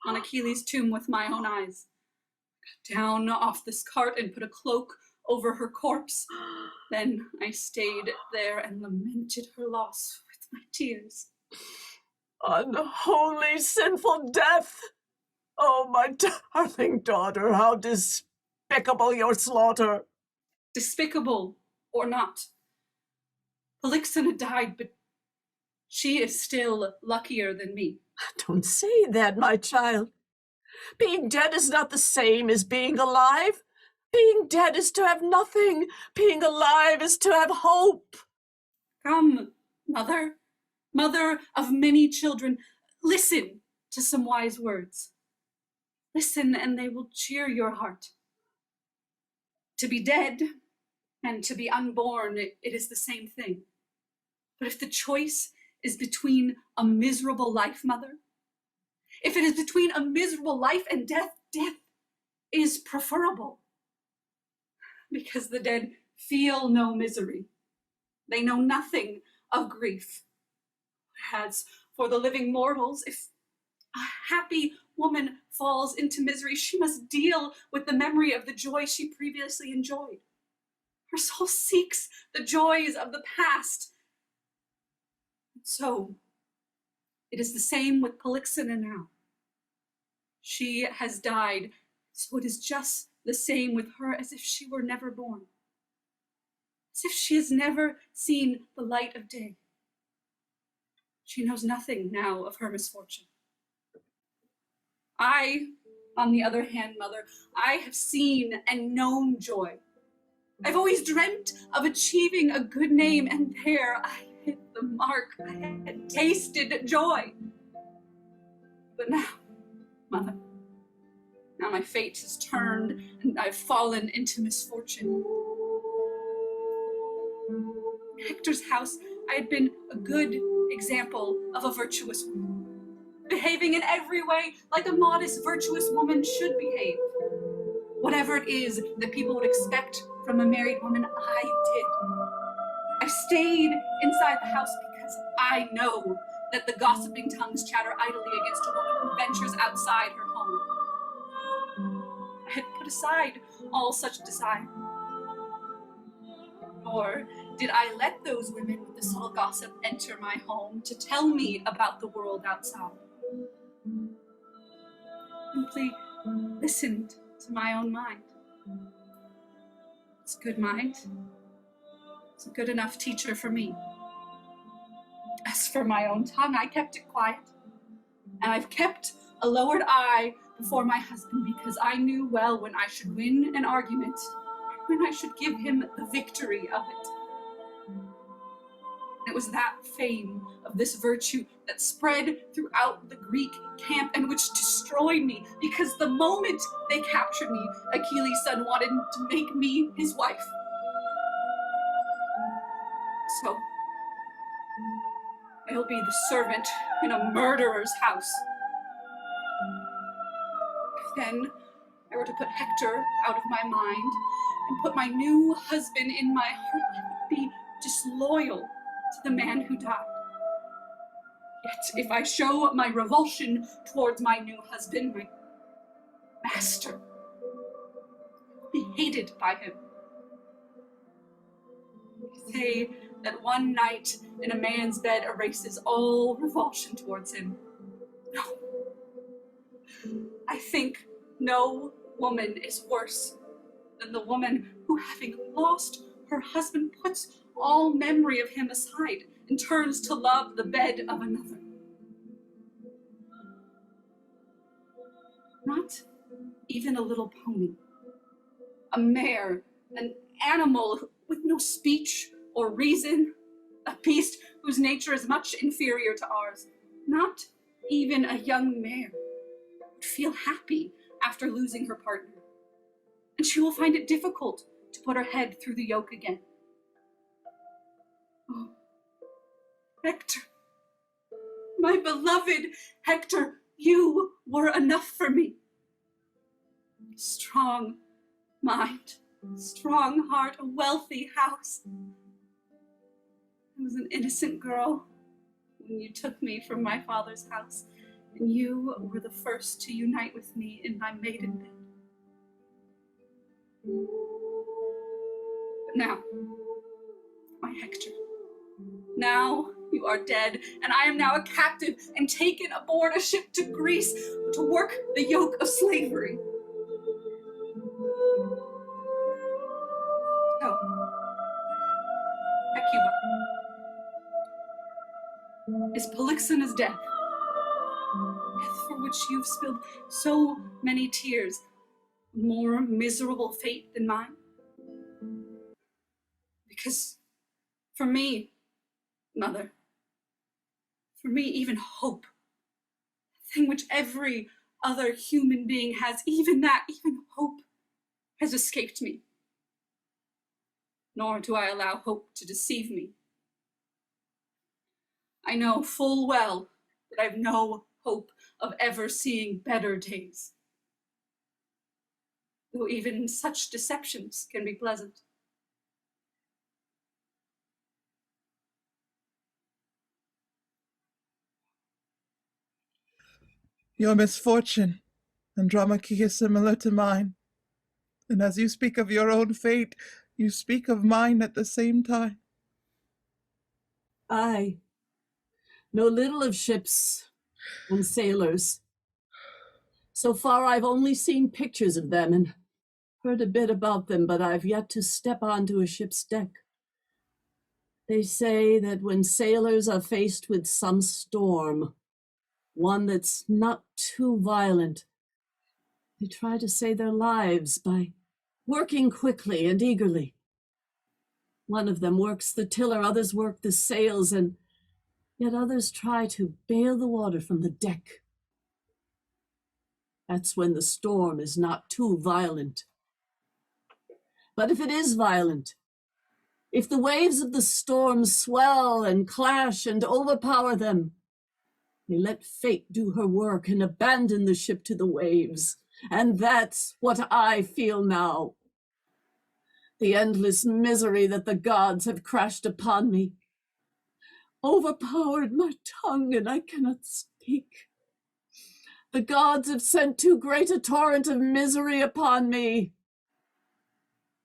on Achilles' tomb with my own eyes. Got down off this cart and put a cloak over her corpse. Then I stayed there and lamented her loss with my tears. Unholy, sinful death! Oh, my darling daughter, how despicable your slaughter! Despicable or not, Polyxena died, but she is still luckier than me. Don't say that, my child. Being dead is not the same as being alive. Being dead is to have nothing. Being alive is to have hope. Come, mother, mother of many children, listen to some wise words. Listen, and they will cheer your heart. To be dead and to be unborn, it is the same thing. But if the choice is between a miserable life, mother, if it is between a miserable life and death, death is preferable. Because the dead feel no misery. They know nothing of grief. Whereas for the living mortals, if a happy woman falls into misery, she must deal with the memory of the joy she previously enjoyed. Her soul seeks the joys of the past. And so, it is the same with Polyxena now. She has died, so it is just the same with her as if she were never born. As if she has never seen the light of day. She knows nothing now of her misfortune. I, on the other hand, mother, I have seen and known joy. I've always dreamt of achieving a good name, and there I hit the mark. I had tasted joy. But now, mother, now my fate has turned and I've fallen into misfortune. In Hector's house, I had been a good example of a virtuous woman, behaving in every way like a modest, virtuous woman should behave. Whatever it is that people would expect from a married woman, I did. I stayed inside the house because I know that the gossiping tongues chatter idly against a woman who ventures outside her home. I had put aside all such desire. Nor did I let those women with the subtle gossip enter my home to tell me about the world outside. Simply listened to my own mind. It's a good mind. It's a good enough teacher for me. As for my own tongue, I kept it quiet. And I've kept a lowered eye before my husband because I knew well when I should win an argument, when I should give him the victory of it. It was that fame of this virtue that spread throughout the Greek camp and which destroyed me, because the moment they captured me, Achilles' son wanted to make me his wife. So, I'll be the servant in a murderer's house. If then I were to put Hector out of my mind and put my new husband in my heart, I would be disloyal to the man who died. Yet if I show my revulsion towards my new husband, my master, I'll be hated by him. They say that one night in a man's bed erases all revulsion towards him. No. I think no woman is worse than the woman who, having lost her husband, puts all memory of him aside and turns to love the bed of another. Not even a little pony, a mare, an animal with no speech or reason, a beast whose nature is much inferior to ours. Not even a young mare would feel happy after losing her partner, and she will find it difficult to put her head through the yoke again. Oh, Hector, my beloved Hector, You were enough for me. Strong mind, strong heart, a wealthy house. I was an innocent girl when you took me from my father's house, and you were the first to unite with me in my maiden bed. But now, my Hector, now you are dead, and I am now a captive and taken aboard a ship to Greece to work the yoke of slavery. So, Hecuba, is Polyxena's death for which you've spilled so many tears, a more miserable fate than mine? Because for me, Mother, for me, even hope, the thing which every other human being has, even hope, has escaped me. Nor do I allow hope to deceive me. I know full well that I've no hope of ever seeing better days, though even such deceptions can be pleasant. Your misfortune, Andromache, is similar to mine. And as you speak of your own fate, you speak of mine at the same time. I know little of ships and sailors. So far, I've only seen pictures of them and heard a bit about them, but I've yet to step onto a ship's deck. They say that when sailors are faced with some storm, one that's not too violent, they try to save their lives by working quickly and eagerly. One of them works the tiller, others work the sails, and yet others try to bail the water from the deck. That's when the storm is not too violent. But if it is violent, if the waves of the storm swell and clash and overpower them, they let fate do her work and abandon the ship to the waves. And that's what I feel now. The endless misery that the gods have crashed upon me overpowered my tongue, and I cannot speak. The gods have sent too great a torrent of misery upon me.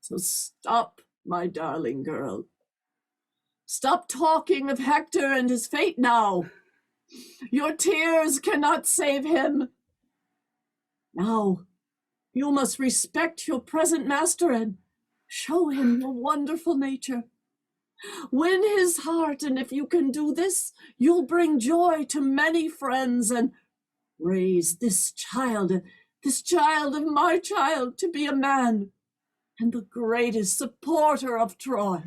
So stop, my darling girl. Stop talking of Hector and his fate now. Your tears cannot save him. Now, you must respect your present master and show him your wonderful nature. Win his heart, and if you can do this, you'll bring joy to many friends and raise this child of my child, to be a man and the greatest supporter of Troy.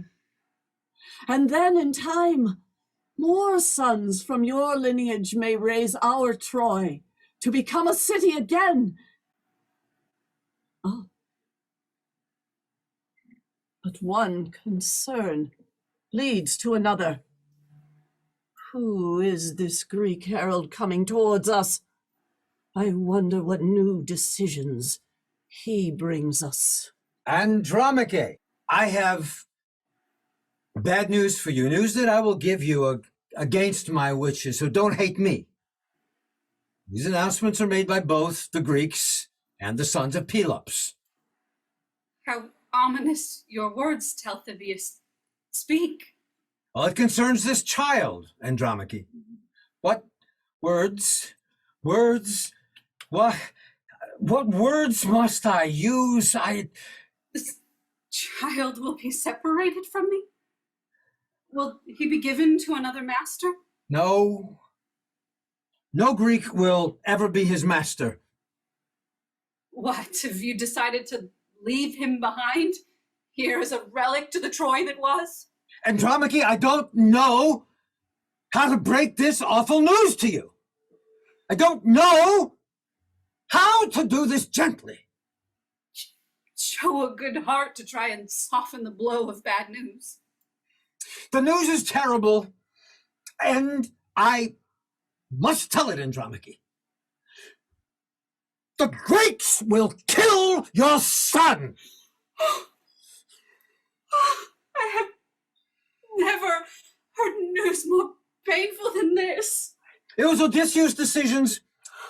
And then in time, more sons from your lineage may raise our Troy to become a city again. Oh. But one concern leads to another. Who is this Greek herald coming towards us? I wonder what new decisions he brings us. Andromache, I have bad news for you. News that I will give you against my wishes, so don't hate me. These announcements are made by both the Greeks and the sons of Pelops. How ominous your words, Talthybius. Speak. Well, it concerns this child, Andromache. What words? What words must I use? This child will be separated from me? Will he be given to another master? No Greek will ever be his master. What, have you decided to leave him behind here as a relic to the Troy that was? Andromache, I don't know how to break this awful news to you. I don't know how to do this gently. Show a good heart to try and soften the blow of bad news. The news is terrible, and I must tell it, Andromache. The Greeks will kill your son! I have never heard news more painful than this. It was Odysseus' decisions,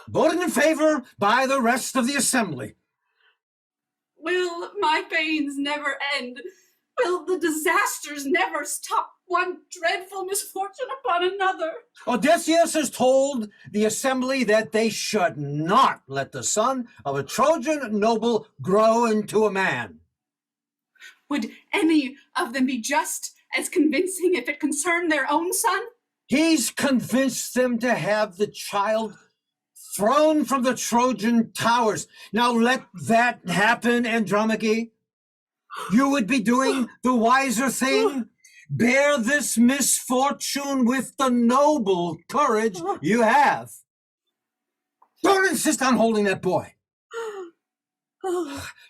voted in favor by the rest of the assembly. Will my pains never end? Will the disasters never stop? One dreadful misfortune upon another. Odysseus has told the assembly that they should not let the son of a Trojan noble grow into a man. Would any of them be just as convincing if it concerned their own son? He's convinced them to have the child thrown from the Trojan towers. Now let that happen, Andromache. You would be doing the wiser thing. Bear this misfortune with the noble courage you have. Don't insist on holding that boy.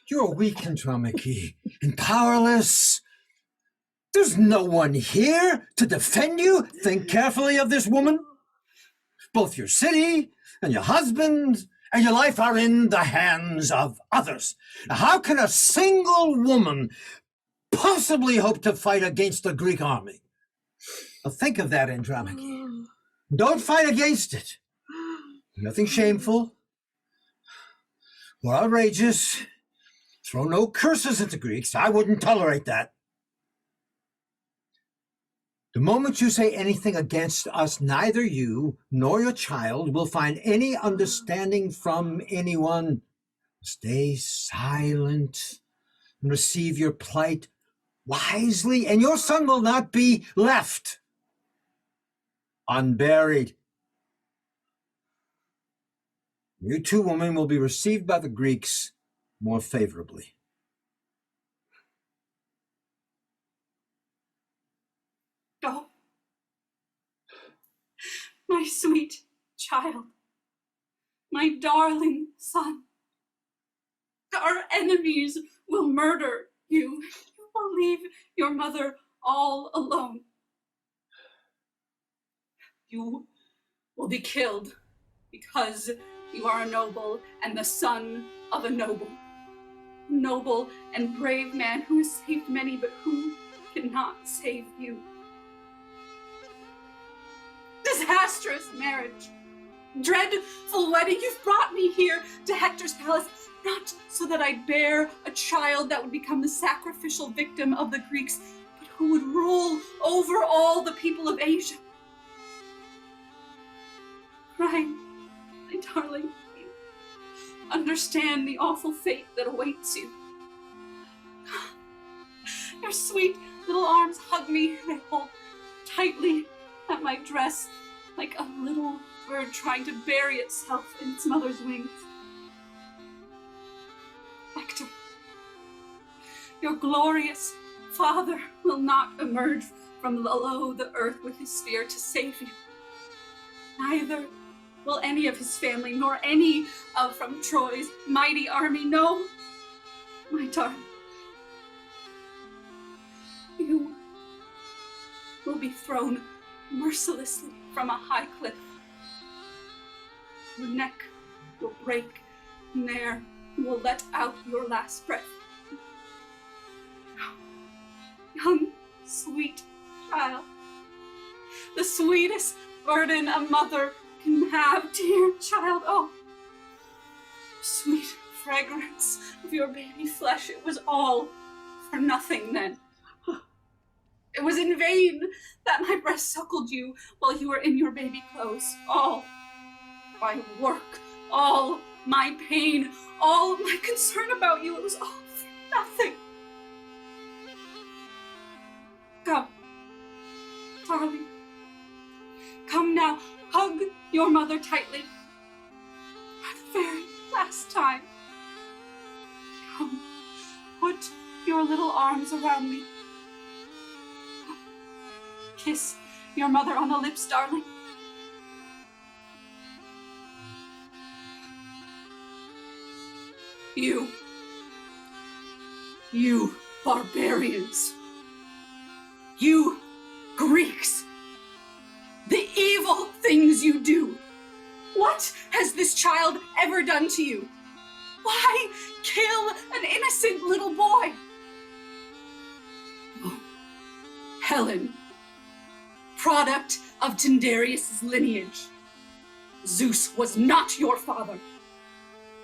You're weak, Andromache, and powerless. There's no one here to defend you. Think carefully of this woman. Both your city and your husband and your life are in the hands of others. Now, how can a single woman possibly hope to fight against the Greek army? Now, think of that, Andromache. Don't fight against it. Nothing shameful or outrageous. Throw no curses at the Greeks. I wouldn't tolerate that. The moment you say anything against us, neither you nor your child will find any understanding from anyone. Stay silent and receive your plight wisely, and your son will not be left unburied. You two women will be received by the Greeks more favorably. Oh, my sweet child, my darling son. Our enemies will murder you. You will leave your mother all alone. You will be killed because you are a noble and the son of a noble. A noble and brave man who has saved many, but who cannot save you. Disastrous marriage, dreadful wedding. You've brought me here to Hector's palace, not so that I'd bear a child that would become the sacrificial victim of the Greeks, but who would rule over all the people of Asia. Ryan, my darling, you understand the awful fate that awaits you. Your sweet little arms hug me. They hold tightly at my dress like a little bird trying to bury itself in its mother's wings. Hector, your glorious father will not emerge from below the earth with his spear to save you. Neither will any of his family, nor any of from Troy's mighty army. No, my darling, you will be thrown mercilessly from a high cliff. Your neck will break, and there you will let out your last breath. Young, sweet child, the sweetest burden a mother can have, dear child. Oh, sweet fragrance of your baby flesh. It was all for nothing then. It was in vain that my breast suckled you while you were in your baby clothes. All my work, all my pain, all my concern about you, it was all for nothing. Come, darling. Come now, hug your mother tightly. For the very last time. Come, put your little arms around me. Kiss your mother on the lips, darling. You barbarians, you Greeks, the evil things you do. What has this child ever done to you? Why kill an innocent little boy? Oh, Helen, product of Tyndareus' lineage. Zeus was not your father.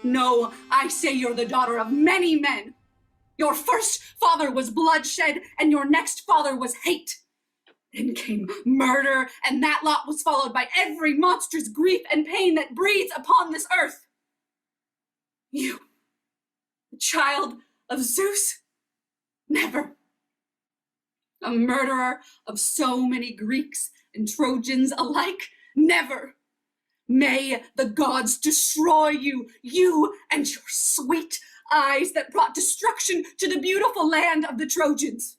No, I say you're the daughter of many men. Your first father was bloodshed, and your next father was hate. Then came murder, and that lot was followed by every monstrous grief and pain that breathes upon this earth. You, the child of Zeus? Never. A murderer of so many Greeks and Trojans alike? Never. May the gods destroy you, you and your sweet eyes that brought destruction to the beautiful land of the Trojans.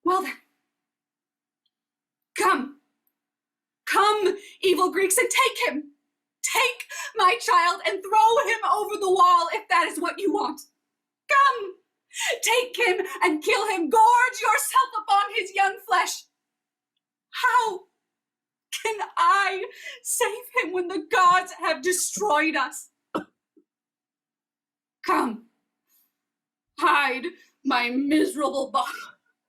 Well then, come, evil Greeks, and take him. Take my child and throw him over the wall if that is what you want. Come, take him and kill him. Gorge yourself upon his young flesh. How can I save him when the gods have destroyed us? Come, hide my miserable body.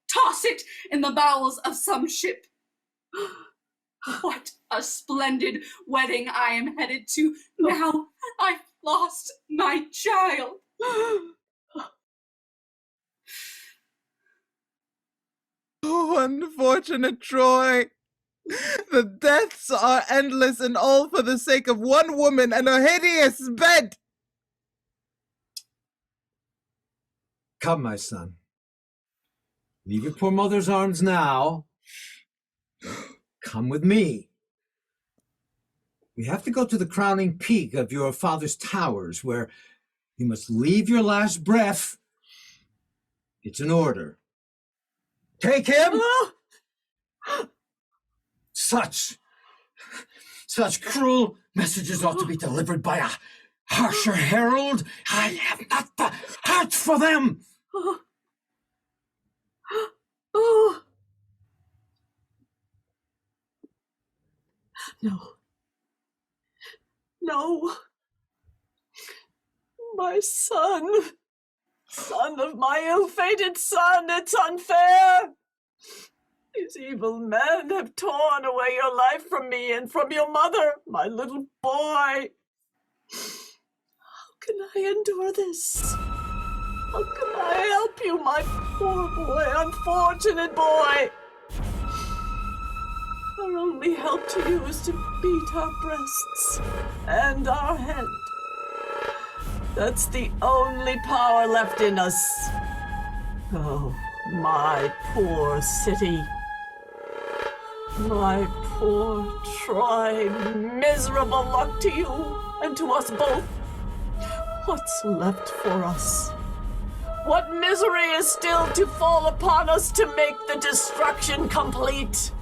Toss it in the bowels of some ship. What a splendid wedding I am headed to. Now I've lost my child. Oh, unfortunate Troy! The deaths are endless, and all for the sake of one woman and a hideous bed! Come, my son. Leave your poor mother's arms now. Come with me. We have to go to the crowning peak of your father's towers, where you must leave your last breath. It's an order. Take him! Such cruel messages ought to be delivered by a harsher herald. I have not the heart for them. Oh. No. No. My son. Son of my ill-fated son, it's unfair. These evil men have torn away your life from me and from your mother, my little boy. How can I endure this? How can I help you, my poor boy, unfortunate boy? Our only help to you is to beat our breasts and our head. That's the only power left in us. Oh, my poor city. My poor Troy. Miserable luck to you and to us both. What's left for us? What misery is still to fall upon us to make the destruction complete?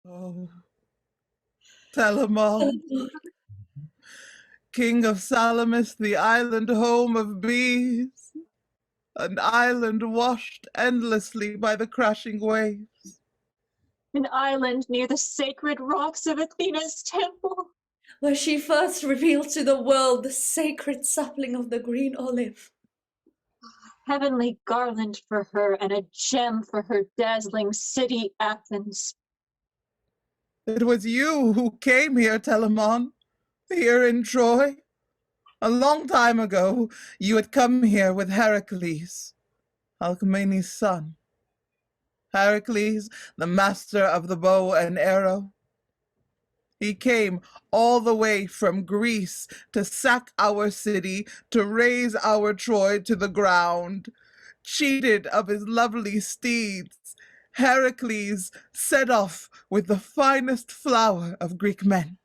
Oh, Telamon, king of Salamis, the island home of bees, an island washed endlessly by the crashing waves. An island near the sacred rocks of Athena's temple. Where she first revealed to the world the sacred sapling of the green olive. Heavenly garland for her and a gem for her dazzling city, Athens. It was you who came here, Telamon, here in Troy. A long time ago, you had come here with Heracles, Alcmene's son. Heracles, the master of the bow and arrow. He came all the way from Greece to sack our city, to raze our Troy to the ground. Cheated of his lovely steeds, Heracles set off with the finest flower of Greek men.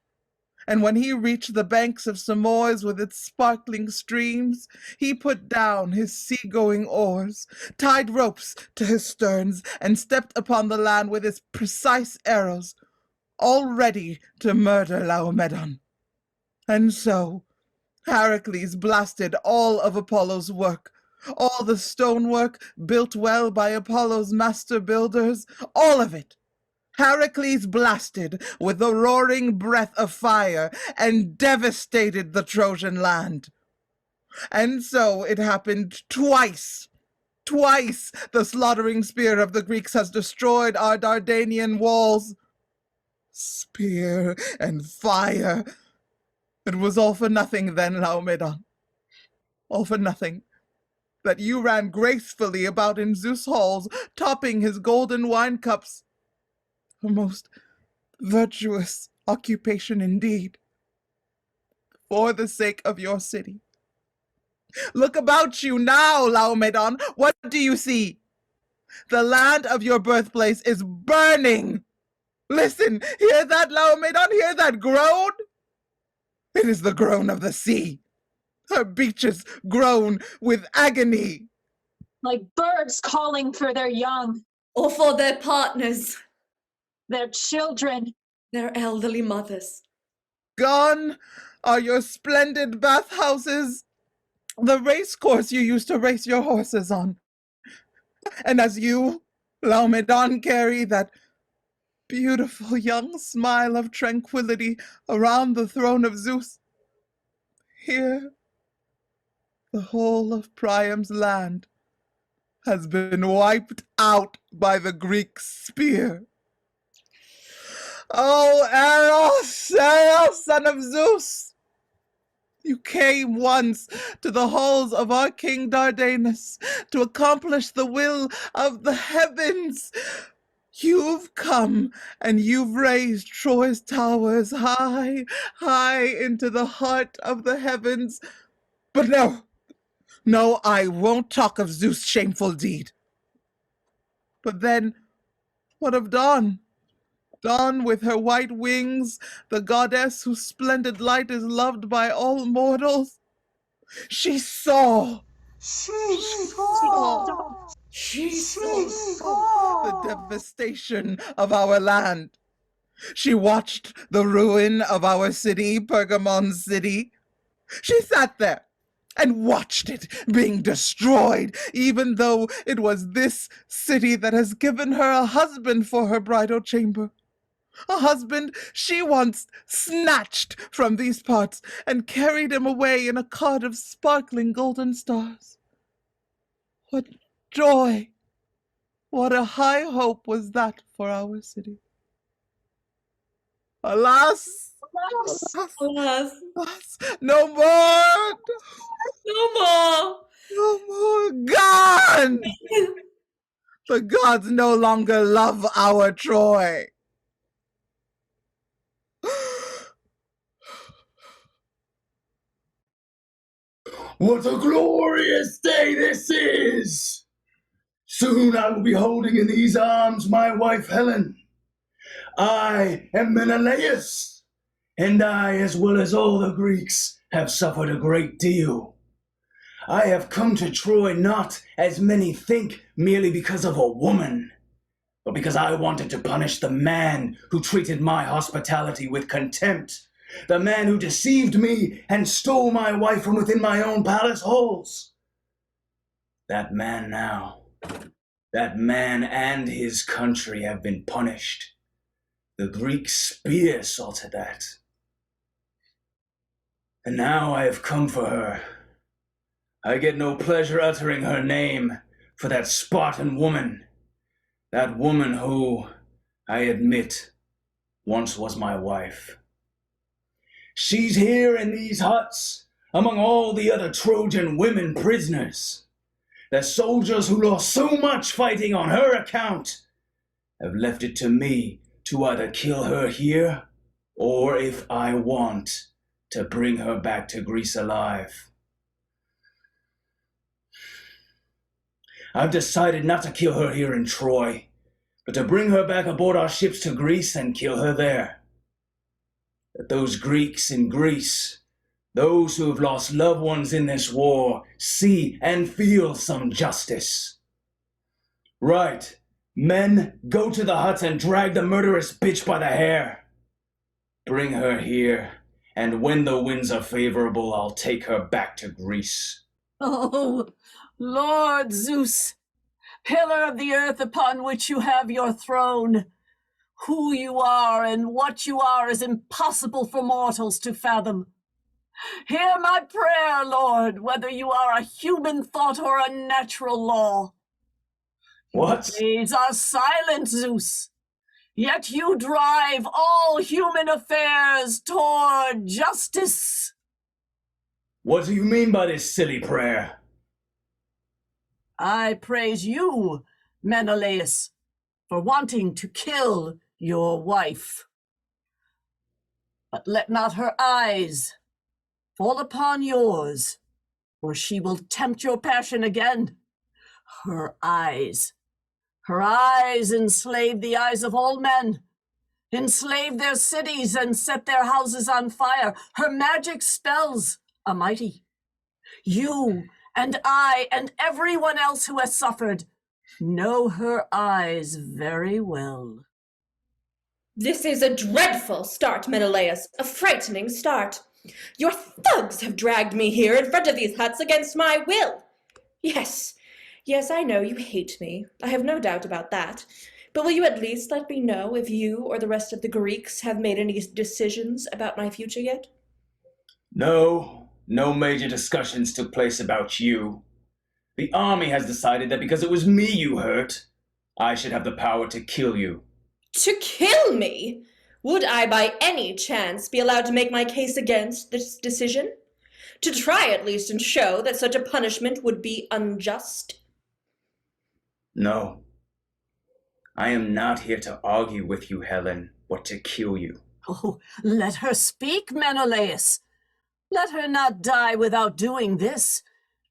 And when he reached the banks of Simois with its sparkling streams, he put down his sea-going oars, tied ropes to his sterns, and stepped upon the land with his precise arrows, all ready to murder Laomedon. And so Heracles blasted all of Apollo's work, All the stonework built well by Apollo's master builders, all of it, Heracles blasted with the roaring breath of fire and devastated the Trojan land. And so it happened twice. Twice the slaughtering spear of the Greeks has destroyed our Dardanian walls. Spear and fire. It was all for nothing then, Laomedon. All for nothing. That you ran gracefully about in Zeus' halls, topping his golden wine cups. A most virtuous occupation indeed. For the sake of your city. Look about you now, Laomedon. What do you see? The land of your birthplace is burning. Listen, hear that, Laomedon? Hear that groan? It is the groan of the sea. Her beaches groan with agony. Like birds calling for their young, Or for their partners, their children. their elderly mothers. Gone are your splendid bathhouses, the race course you used to race your horses on. And as you, Laomedon, carry that beautiful young smile of tranquility around the throne of Zeus, here, the whole of Priam's land has been wiped out by the Greek spear. Oh, Eros, Eros, son of Zeus! You came once to the halls of our King Dardanus to accomplish the will of the heavens. You've come and you've raised Troy's towers high, high into the heart of the heavens. But no, I won't talk of Zeus' shameful deed. But then, what of Dawn? Dawn with her white wings, the goddess whose splendid light is loved by all mortals. She saw the devastation of our land. She watched the ruin of our city, Pergamon's city. She sat there and watched it being destroyed, even though it was this city that has given her a husband for her bridal chamber. A husband she once snatched from these parts and carried him away in a cart of sparkling golden stars. What joy, what a high hope was that for our city. Alas, Alas, alas, no more, no more. no more, gone! The gods no longer love our Troy. What a glorious day this is! Soon I will be holding in these arms my wife Helen. I am Menelaus, and I, as well as all the Greeks, have suffered a great deal. I have come to Troy not, as many think, merely because of a woman, but because I wanted to punish the man who treated my hospitality with contempt. The man who deceived me and stole my wife from within my own palace halls. That man now, that man and his country have been punished. The Greek spear saw to that. And now I have come for her. I get no pleasure uttering her name for that Spartan woman. That woman who, I admit, once was my wife. She's here in these huts, among all the other Trojan women prisoners. The soldiers who lost so much fighting on her account have left it to me to either kill her here, or if I want, to bring her back to Greece alive. I've decided not to kill her here in Troy, but to bring her back aboard our ships to Greece and kill her there. That those Greeks in Greece, those who have lost loved ones in this war, see and feel some justice. Right, men, go to the huts and drag the murderous bitch by the hair. Bring her here, and when the winds are favorable, I'll take her back to Greece. Oh, Lord Zeus, pillar of the earth upon which you have your throne, who you are and what you are is impossible for mortals to fathom. Hear my prayer, Lord, whether you are a human thought or a natural law. What? Days are silent, Zeus, yet you drive all human affairs toward justice. What do you mean by this silly prayer? I praise you, Menelaus, for wanting to kill your wife. But let not her eyes fall upon yours, or she will tempt your passion again. Her eyes enslave the eyes of all men, enslave their cities and set their houses on fire. Her magic spells are mighty. You and I and everyone else who has suffered know her eyes very well. This is a dreadful start, Menelaus, a frightening start. Your thugs have dragged me here in front of these huts against my will. Yes, I know you hate me. I have no doubt about that. But will you at least let me know if you or the rest of the Greeks have made any decisions about my future yet? No major discussions took place about you. The army has decided that because it was me you hurt, I should have the power to kill you. To kill me? Would I by any chance be allowed to make my case against this decision? To try at least and show that such a punishment would be unjust? No. I am not here to argue with you, Helen, but to kill you. Oh, let her speak, Menelaus. Let her not die without doing this,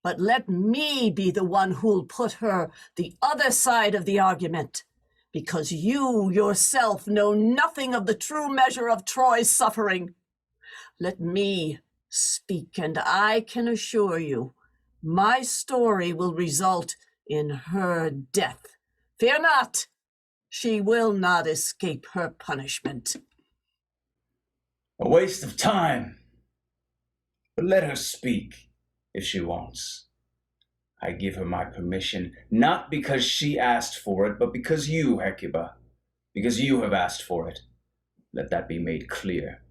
but let me be the one who'll put her the other side of the argument, because you yourself know nothing of the true measure of Troy's suffering. Let me speak, and I can assure you, my story will result in her death. Fear not, she will not escape her punishment. A waste of time. But let her speak, if she wants. I give her my permission, not because she asked for it, but because you, Hecuba, because you have asked for it. Let that be made clear.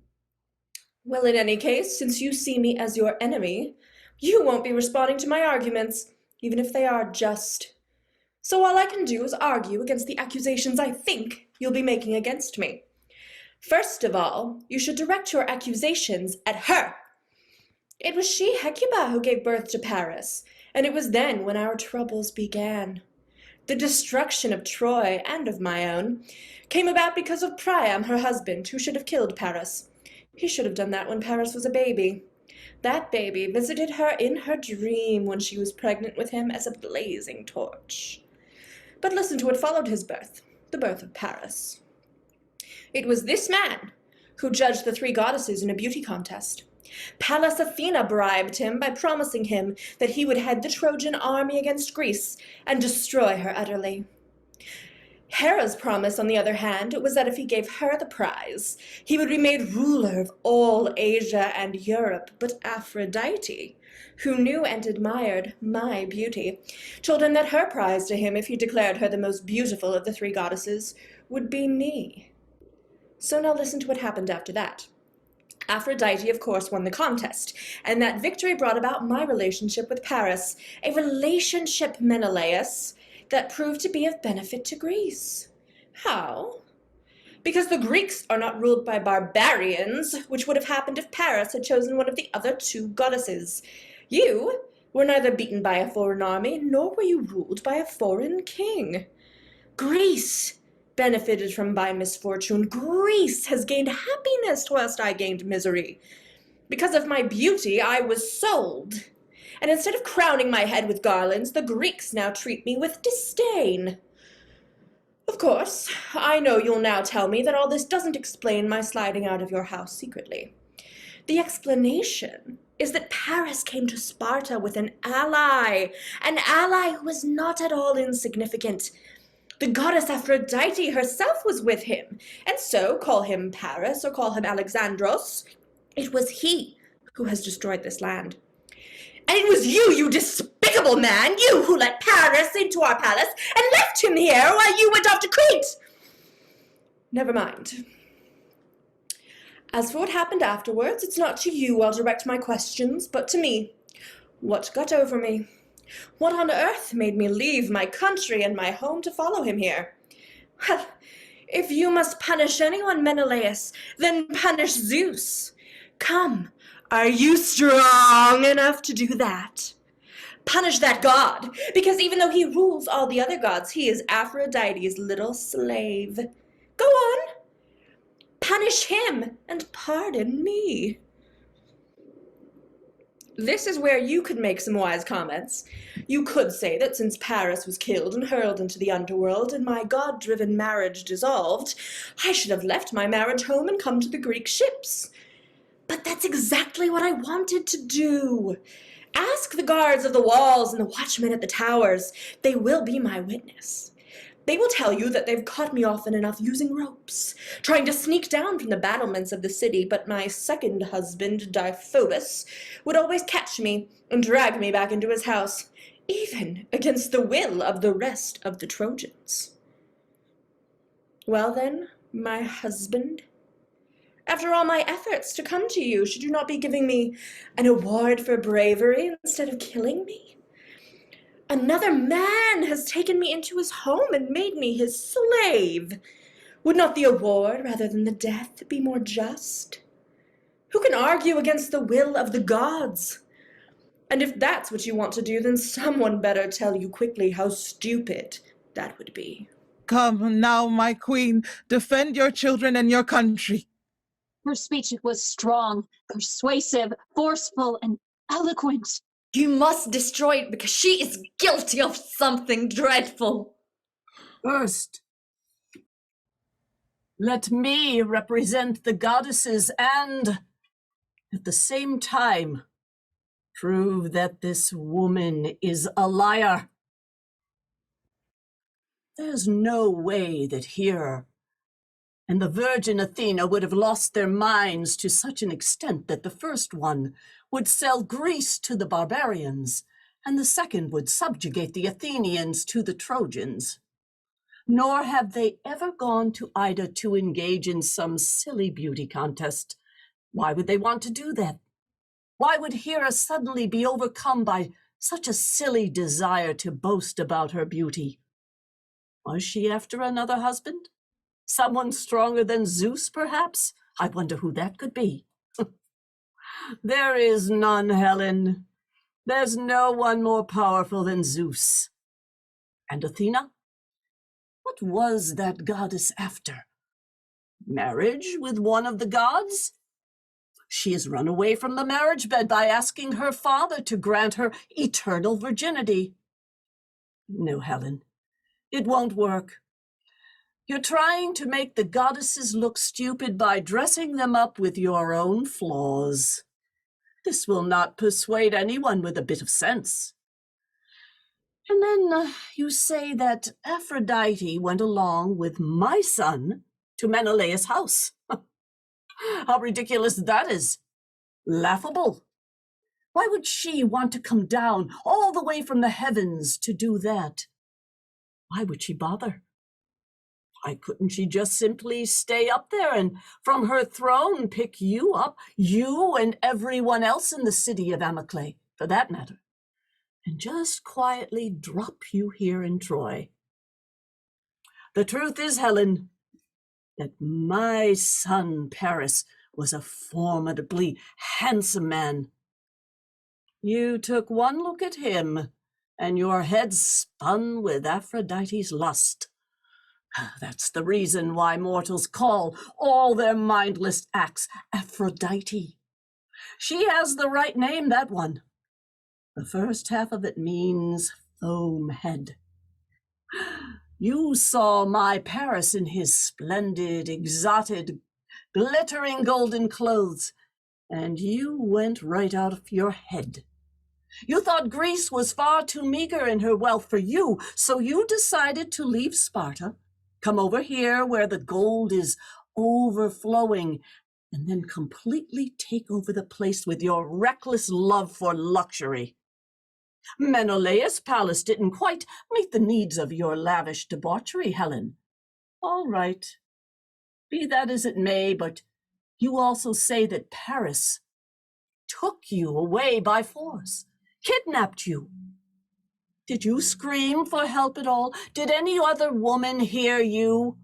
Well, in any case, since you see me as your enemy, you won't be responding to my arguments, even if they are just. So all I can do is argue against the accusations I think you'll be making against me. First of all, you should direct your accusations at her. It was she, Hecuba, who gave birth to Paris, and it was then when our troubles began. The destruction of Troy, and of my own, came about because of Priam, her husband, who should have killed Paris. He should have done that when Paris was a baby. That baby visited her in her dream when she was pregnant with him as a blazing torch. But listen to what followed his birth, the birth of Paris. It was this man who judged the three goddesses in a beauty contest. Pallas Athena bribed him by promising him that he would head the Trojan army against Greece and destroy her utterly. Hera's promise, on the other hand, was that if he gave her the prize, he would be made ruler of all Asia and Europe. But Aphrodite, who knew and admired my beauty, told him that her prize to him, if he declared her the most beautiful of the three goddesses, would be me. So now listen to what happened after that. Aphrodite, of course, won the contest, and that victory brought about my relationship with Paris, a relationship, Menelaus, that proved to be of benefit to Greece. How? Because the Greeks are not ruled by barbarians, which would have happened if Paris had chosen one of the other two goddesses. You were neither beaten by a foreign army, nor were you ruled by a foreign king. Greece benefited from my misfortune. Greece has gained happiness whilst I gained misery. Because of my beauty, I was sold. And instead of crowning my head with garlands, the Greeks now treat me with disdain. Of course, I know you'll now tell me that all this doesn't explain my sliding out of your house secretly. The explanation is that Paris came to Sparta with an ally who was not at all insignificant. The goddess Aphrodite herself was with him, and so, call him Paris or call him Alexandros, it was he who has destroyed this land. And it was you despicable despicable man, you who let Paris into our palace and left him here while you went off to Crete! Never mind. As for what happened afterwards, it's not to you I'll direct my questions, but to me. What got over me? What on earth made me leave my country and my home to follow him here? Well, if you must punish anyone, Menelaus, then punish Zeus. Come, are you strong enough to do that? Punish that god, because even though he rules all the other gods, he is Aphrodite's little slave. Go on. Punish him and pardon me. This is where you could make some wise comments. You could say that since Paris was killed and hurled into the underworld and my god-driven marriage dissolved, I should have left my marriage home and come to the Greek ships. But that's exactly what I wanted to do. Ask the guards of the walls and the watchmen at the towers. They will be my witness. They will tell you that they've caught me often enough using ropes, trying to sneak down from the battlements of the city, but my second husband, Deiphobus, would always catch me and drag me back into his house, even against the will of the rest of the Trojans. Well then, my husband, after all my efforts to come to you, should you not be giving me an award for bravery instead of killing me? Another man has taken me into his home and made me his slave. Would not the award, rather than the death, be more just? Who can argue against the will of the gods? And if that's what you want to do, then someone better tell you quickly how stupid that would be. Come now, my queen, defend your children and your country. Her speech was strong, persuasive, forceful, and eloquent. You must destroy it because she is guilty of something dreadful. First, let me represent the goddesses and, at the same time, prove that this woman is a liar. There's no way that Hera and the Virgin Athena would have lost their minds to such an extent that the first one would sell Greece to the barbarians, and the second would subjugate the Athenians to the Trojans. Nor have they ever gone to Ida to engage in some silly beauty contest. Why would they want to do that? Why would Hera suddenly be overcome by such a silly desire to boast about her beauty? Was she after another husband? Someone stronger than Zeus, perhaps? I wonder who that could be. There is none, Helen. There's no one more powerful than Zeus. And Athena? What was that goddess after? Marriage with one of the gods? She has run away from the marriage bed by asking her father to grant her eternal virginity. No, Helen, it won't work. You're trying to make the goddesses look stupid by dressing them up with your own flaws. This will not persuade anyone with a bit of sense. And then you say that Aphrodite went along with my son to Menelaus' house. How ridiculous that is. Laughable. Why would she want to come down all the way from the heavens to do that? Why would she bother? Why couldn't she just simply stay up there and from her throne pick you up, you and everyone else in the city of Amyclae, for that matter, and just quietly drop you here in Troy? The truth is, Helen, that my son Paris was a formidably handsome man. You took one look at him, and your head spun with Aphrodite's lust. That's the reason why mortals call all their mindless acts Aphrodite. She has the right name, that one. The first half of it means foam head. You saw my Paris in his splendid, exotic, glittering golden clothes, and you went right out of your head. You thought Greece was far too meager in her wealth for you, so you decided to leave Sparta, come over here where the gold is overflowing, and then completely take over the place with your reckless love for luxury. Menelaus' palace didn't quite meet the needs of your lavish debauchery, Helen. All right, be that as it may, but you also say that Paris took you away by force, kidnapped you. Did you scream for help at all? Did any other woman hear you?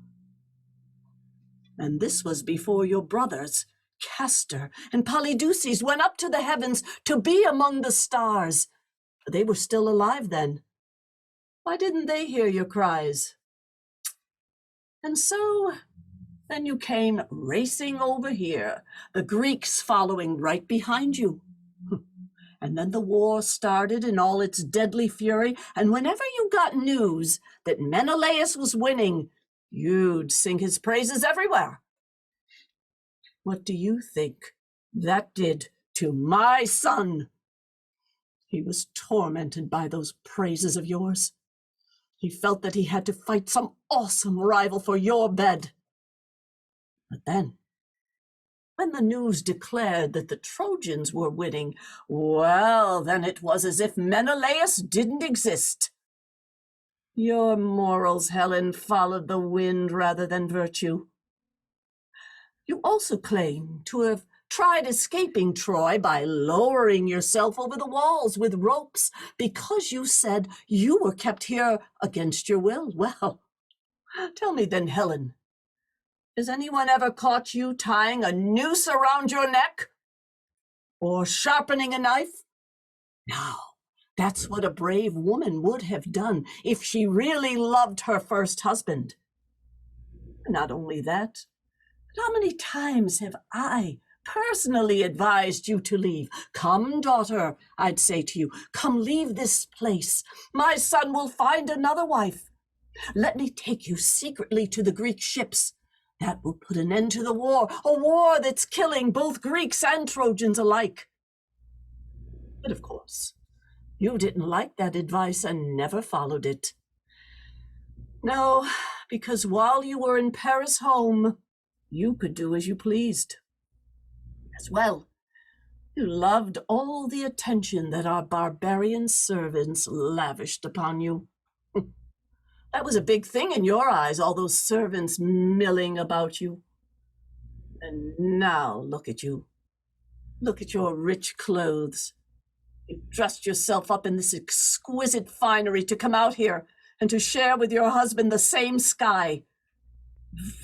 And this was before your brothers, Castor and Polydeuces, went up to the heavens to be among the stars. They were still alive then. Why didn't they hear your cries? And so, then you came racing over here, the Greeks following right behind you. And then the war started in all its deadly fury, and whenever you got news that Menelaus was winning, you'd sing his praises everywhere. What do you think that did to my son? He was tormented by those praises of yours. He felt that he had to fight some awesome rival for your bed. But then, when the news declared that the Trojans were winning, well, then it was as if Menelaus didn't exist. Your morals, Helen, followed the wind rather than virtue. You also claim to have tried escaping Troy by lowering yourself over the walls with ropes because you said you were kept here against your will. Well, tell me then, Helen, has anyone ever caught you tying a noose around your neck? Or sharpening a knife? Now, that's what a brave woman would have done if she really loved her first husband. Not only that, but how many times have I personally advised you to leave? Come, daughter, I'd say to you, come leave this place. My son will find another wife. Let me take you secretly to the Greek ships. That will put an end to the war, a war that's killing both Greeks and Trojans alike. But of course, you didn't like that advice and never followed it. No, because while you were in Paris' home, you could do as you pleased. As well, you loved all the attention that our barbarian servants lavished upon you. That was a big thing in your eyes, all those servants milling about you. And now look at you. Look at your rich clothes. You've dressed yourself up in this exquisite finery to come out here and to share with your husband the same sky.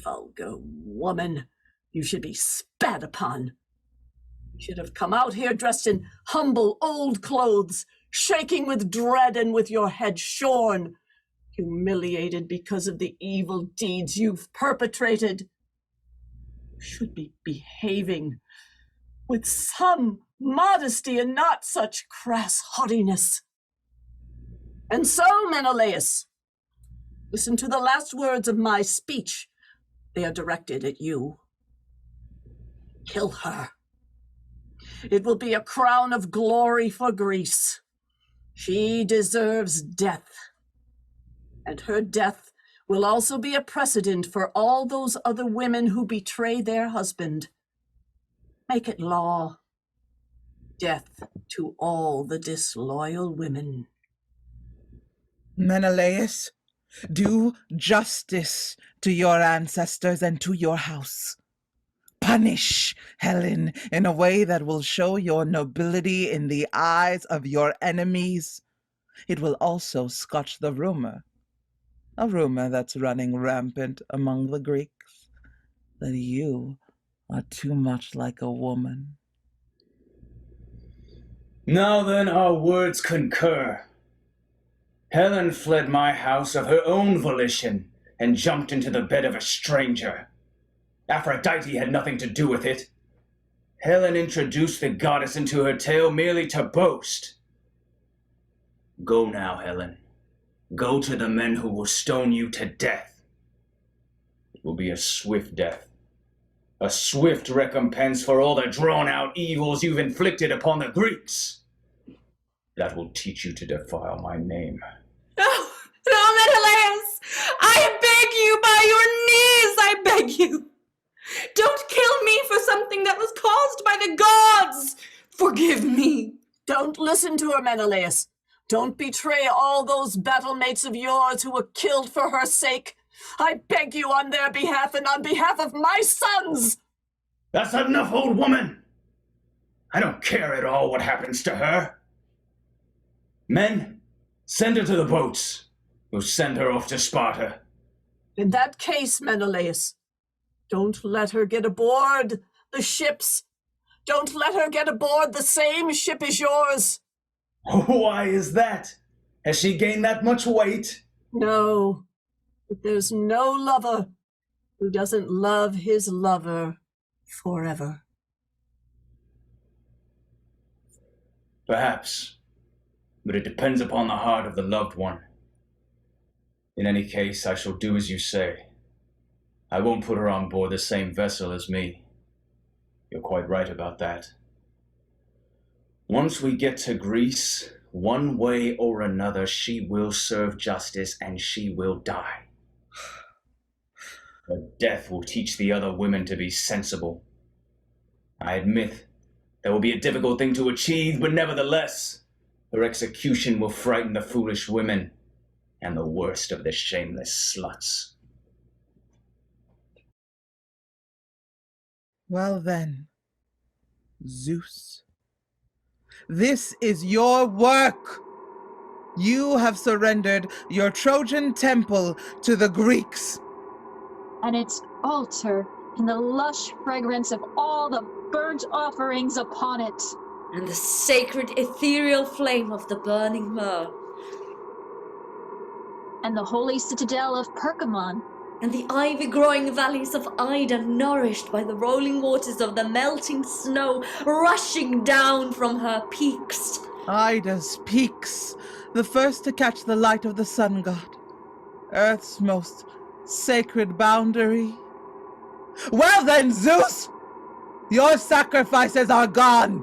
Vulgar woman, you should be spat upon. You should have come out here dressed in humble old clothes, shaking with dread and with your head shorn, humiliated because of the evil deeds you've perpetrated. You should be behaving with some modesty and not such crass haughtiness. And so, Menelaus, listen to the last words of my speech. They are directed at you. Kill her. It will be a crown of glory for Greece. She deserves death. And her death will also be a precedent for all those other women who betray their husband. Make it law. Death to all the disloyal women. Menelaus, do justice to your ancestors and to your house. Punish Helen in a way that will show your nobility in the eyes of your enemies. It will also scotch the rumor, a rumor that's running rampant among the Greeks, that you are too much like a woman. Now then, our words concur. Helen fled my house of her own volition and jumped into the bed of a stranger. Aphrodite had nothing to do with it. Helen introduced the goddess into her tale merely to boast. Go now, Helen. Go to the men who will stone you to death. It will be a swift death. A swift recompense for all the drawn-out evils you've inflicted upon the Greeks. That will teach you to defile my name. No, Menelaus! I beg you by your knees, I beg you! Don't kill me for something that was caused by the gods! Forgive me! Don't listen to her, Menelaus. Don't betray all those battle mates of yours who were killed for her sake. I beg you on their behalf and on behalf of my sons! That's enough, old woman! I don't care at all what happens to her. Men, send her to the boats. We'll send her off to Sparta. In that case, Menelaus, don't let her get aboard the ships. Don't let her get aboard the same ship as yours. Why is that? Has she gained that much weight? No, but there's no lover who doesn't love his lover forever. Perhaps, but it depends upon the heart of the loved one. In any case, I shall do as you say. I won't put her on board the same vessel as me. You're quite right about that. Once we get to Greece, one way or another, she will serve justice and she will die. Her death will teach the other women to be sensible. I admit that will be a difficult thing to achieve, but nevertheless, her execution will frighten the foolish women and the worst of the shameless sluts. Well then, Zeus, this is your work. You have surrendered your Trojan temple to the Greeks. And its altar and the lush fragrance of all the burnt offerings upon it. And the sacred ethereal flame of the burning myrrh. And the holy citadel of Pergamon. And the ivy-growing valleys of Ida, nourished by the rolling waters of the melting snow rushing down from her peaks. Ida's peaks, the first to catch the light of the sun god, Earth's most sacred boundary. Well then, Zeus, your sacrifices are gone.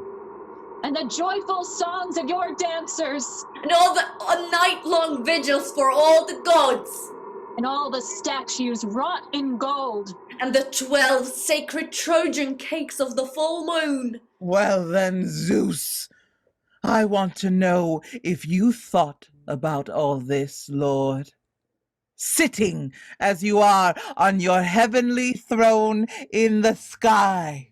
And the joyful songs of your dancers. And all the night-long vigils for all the gods. And all the statues wrought in gold. And the 12 sacred Trojan cakes of the full moon. Well then, Zeus, I want to know if you thought about all this, Lord. Sitting as you are on your heavenly throne in the sky.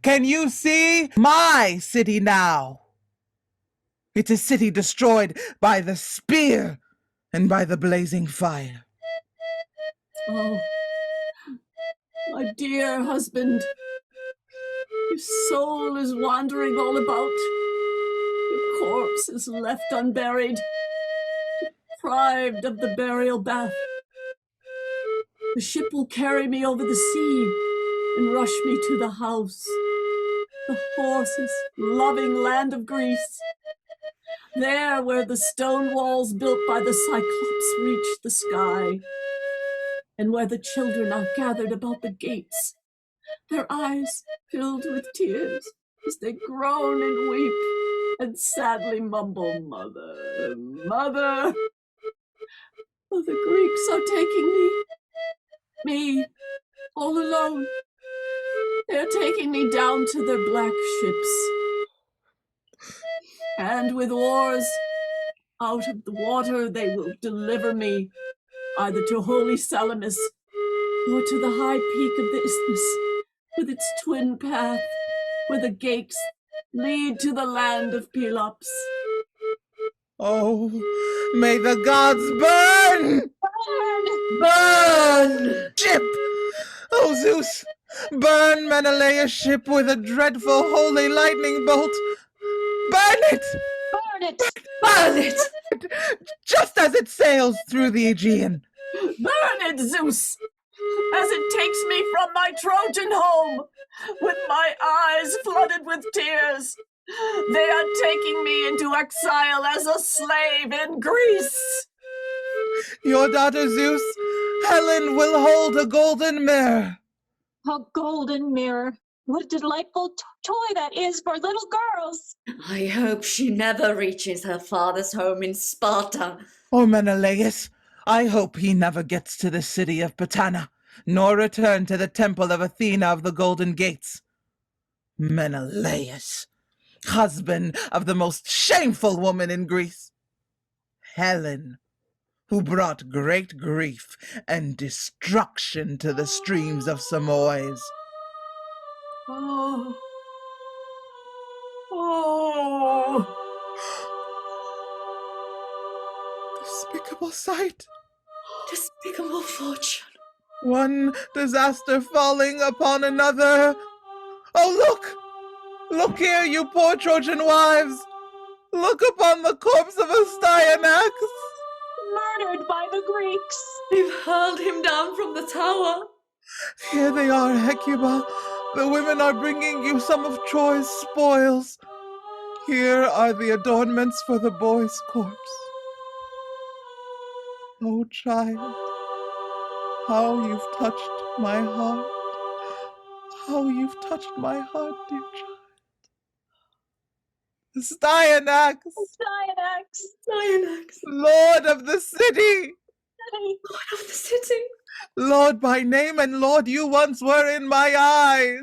Can you see my city now? It's a city destroyed by the spear and by the blazing fire. Oh, my dear husband, your soul is wandering all about. Your corpse is left unburied, deprived of the burial bath. The ship will carry me over the sea and rush me to the house, the horses, loving land of Greece. There where the stone walls built by the Cyclops reach the sky, and where the children are gathered about the gates, their eyes filled with tears as they groan and weep and sadly mumble, "Mother, Mother." Oh, the Greeks are taking me, all alone. They're taking me down to their black ships. And with oars, out of the water they will deliver me, either to holy Salamis or to the high peak of the isthmus, with its twin path, where the gates lead to the land of Pelops. Oh, may the gods burn! Burn! Ship! Oh, Zeus! Burn Menelaus' ship with a dreadful holy lightning bolt! Burn it! Burn it! Burn it! Just as it sails through the Aegean. Burn it, Zeus! As it takes me from my Trojan home, with my eyes flooded with tears. They are taking me into exile as a slave in Greece. Your daughter Zeus, Helen, will hold a golden mirror. A golden mirror. What a delightful toy that is for little girls. I hope she never reaches her father's home in Sparta. Oh, Menelaus, I hope he never gets to the city of Patana, nor return to the temple of Athena of the Golden Gates. Menelaus, husband of the most shameful woman in Greece, Helen, who brought great grief and destruction to the streams of Samois. Oh. Oh. Despicable sight. Despicable fortune. One disaster falling upon another. Oh, look! Look here, you poor Trojan wives! Look upon the corpse of Astyanax! Murdered by the Greeks! They've hurled him down from the tower. Here they are, Hecuba. The women are bringing you some of Troy's spoils. Here are the adornments for the boy's corpse. Oh, child, how you've touched my heart. How you've touched my heart, dear child. Astyanax, Dianax! Lord of the city, Lord of the city. Lord by name, and Lord you once were in my eyes.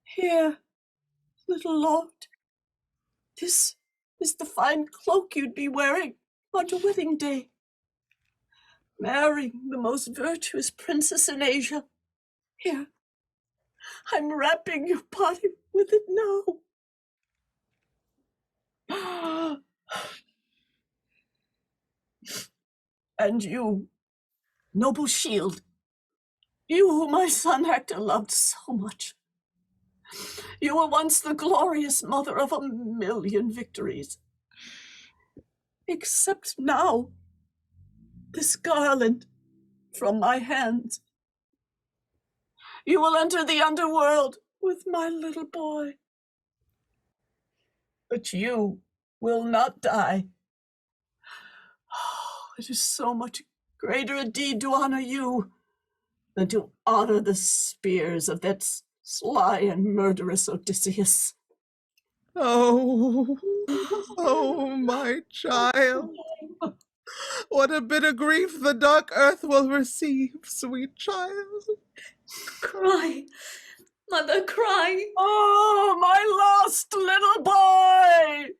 Here, little lord. This is the fine cloak you'd be wearing on your wedding day. Marrying the most virtuous princess in Asia. Here, I'm wrapping your body with it now. And you, noble shield, you who my son Hector loved so much. You were once the glorious mother of 1,000,000 victories. Except now, this garland from my hands. You will enter the underworld with my little boy. But you will not die. Oh, it is so much greater a deed to honor you than to honor the spears of that sly and murderous Odysseus. Oh, oh, my child. What a bitter grief the dark earth will receive, sweet child. Cry, mother, cry. Oh, my lost little boy!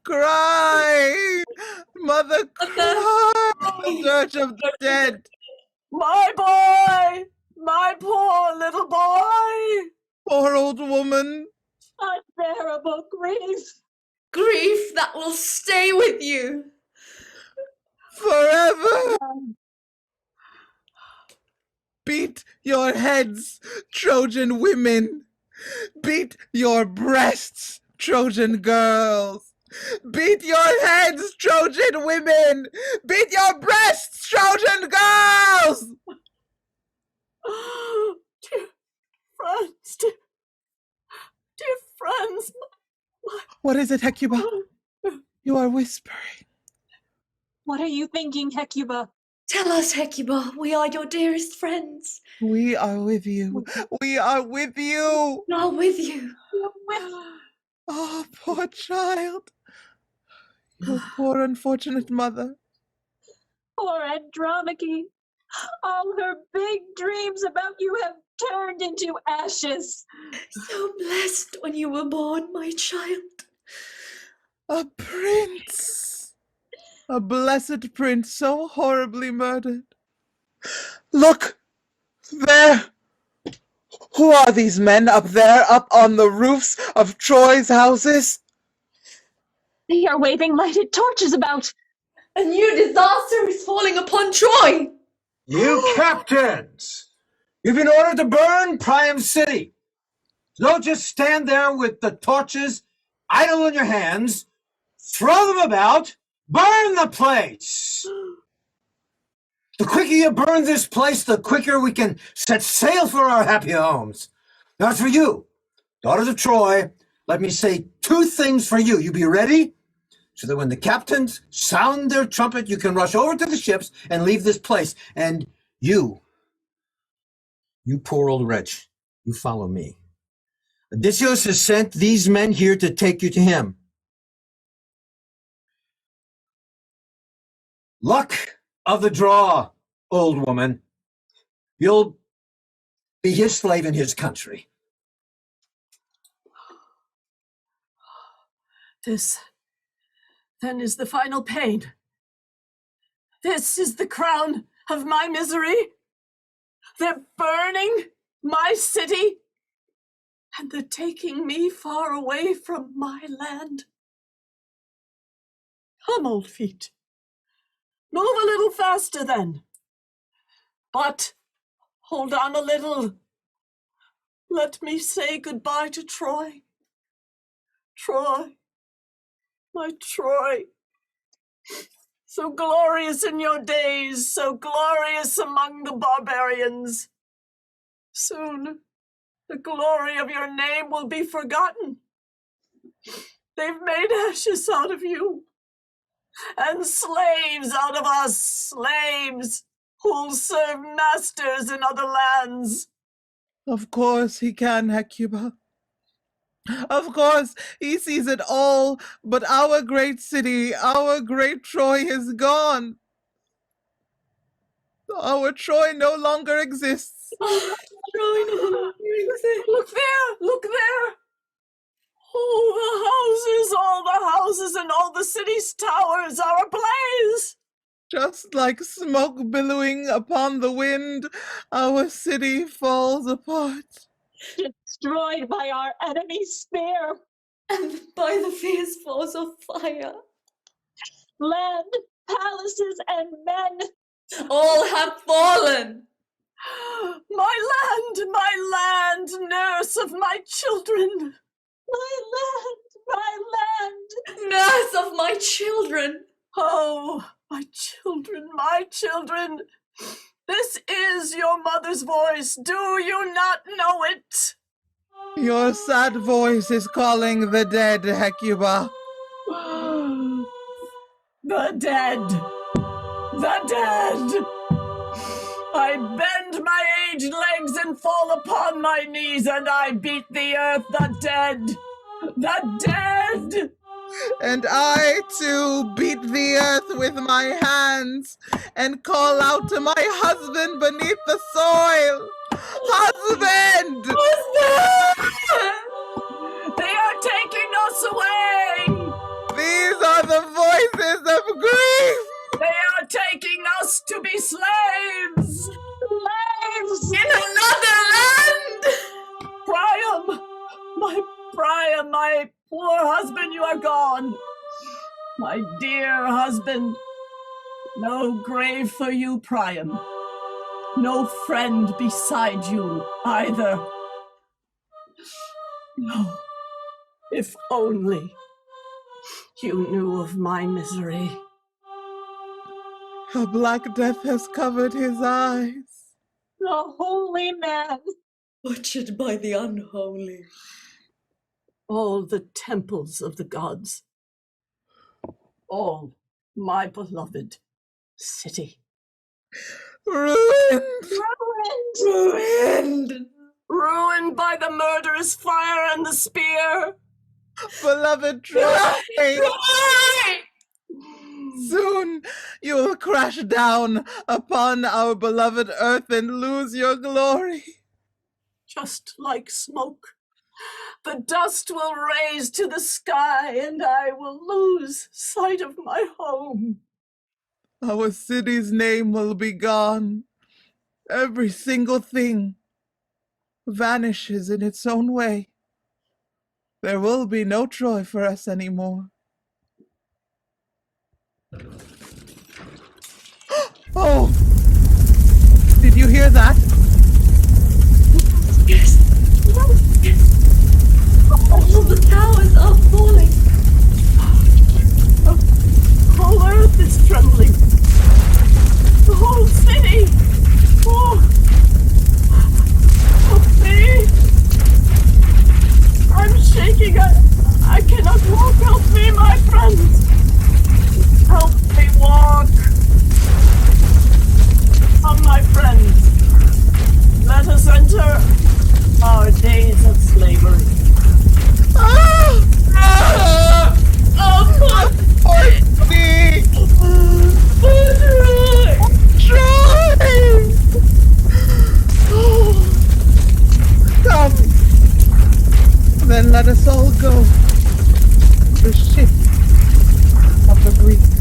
Cry, mother, cry, the dirge of the dead. My boy! My poor little boy! Poor old woman. Unbearable grief! Grief that will stay with you. Forever. Beat your heads, Trojan women. Beat your breasts, Trojan girls. Beat your heads, Trojan women. Beat your breasts, Trojan girls. Dear friends, dear friends. What is it, Hecuba? You are whispering. What are you thinking, Hecuba? Tell us, Hecuba, we are your dearest friends. We are with you. We are with you. We are with you. Oh, poor child. Your poor unfortunate mother. Poor Andromache. All her big dreams about you have turned into ashes. So blessed when you were born, my child. A prince. A blessed prince so horribly murdered. Look! There! Who are these men up there, up on the roofs of Troy's houses? They are waving lighted torches about. A new disaster is falling upon Troy. You captains! You've been ordered to burn Priam City. Don't just stand there with the torches idle in your hands. Throw them about. Burn the place. The quicker you burn this place, the quicker we can set sail for our happy homes. Now, as for you, daughters of Troy, let me say two things for you. You be ready, so that when the captains sound their trumpet, you can rush over to the ships and leave this place. And you poor old wretch, you follow me. Odysseus has sent these men here to take you to him. Luck of the draw, old woman. You'll be his slave in his country. This, then, is the final pain. This is the crown of my misery. They're burning my city, and they're taking me far away from my land. Come, old feet. Move a little faster, then. But hold on a little. Let me say goodbye to Troy. Troy, my Troy. So glorious in your days, so glorious among the barbarians. Soon, the glory of your name will be forgotten. They've made ashes out of you, and slaves out of us, slaves who'll serve masters in other lands. Of course he can, Hecuba. Of course, he sees it all, but our great city, our great Troy is gone. Our Troy no longer exists. Oh, Troy no longer exists. Look there, look there. All the houses and all the city's towers are ablaze. Just like smoke billowing upon the wind, our city falls apart. Destroyed by our enemy's spear. And by the fierce force of fire. Land, palaces, and men. All have fallen. My land, nurse of my children. My land. Nurse of my children. Oh, my children. This is your mother's voice. Do you not know it? Your sad voice is calling the dead, Hecuba. The dead. The dead. I bend my aged legs and fall upon my knees, and I beat the earth. The dead. The dead. And I, too, beat the earth with my hands and call out to my husband beneath the soil. Husband! They are taking us away! These are the voices of grief! They are taking us to be slaves! Slaves! In another land! Priam, my poor husband, you are gone. My dear husband. No grave for you, Priam. No friend beside you, either. No, if only you knew of my misery. A black death has covered his eyes. The holy man. Butchered by the unholy. All the temples of the gods. All my beloved city. Ruined! Ruined by the murderous fire and the spear. Beloved Troy! Soon you will crash down upon our beloved earth and lose your glory. Just like smoke, the dust will raise to the sky, and I will lose sight of my home. Our city's name will be gone. Every single thing vanishes in its own way. There will be no Troy for us anymore. Oh! Did you hear that? Yes. All the towers are falling. The whole earth is trembling. The whole city. Oh, help me. I'm shaking. I cannot walk. Help me, my friends. Help me walk. Come, my friends. Let us enter our days of slavery. Come. Then let us all go. the ship of the Greeks.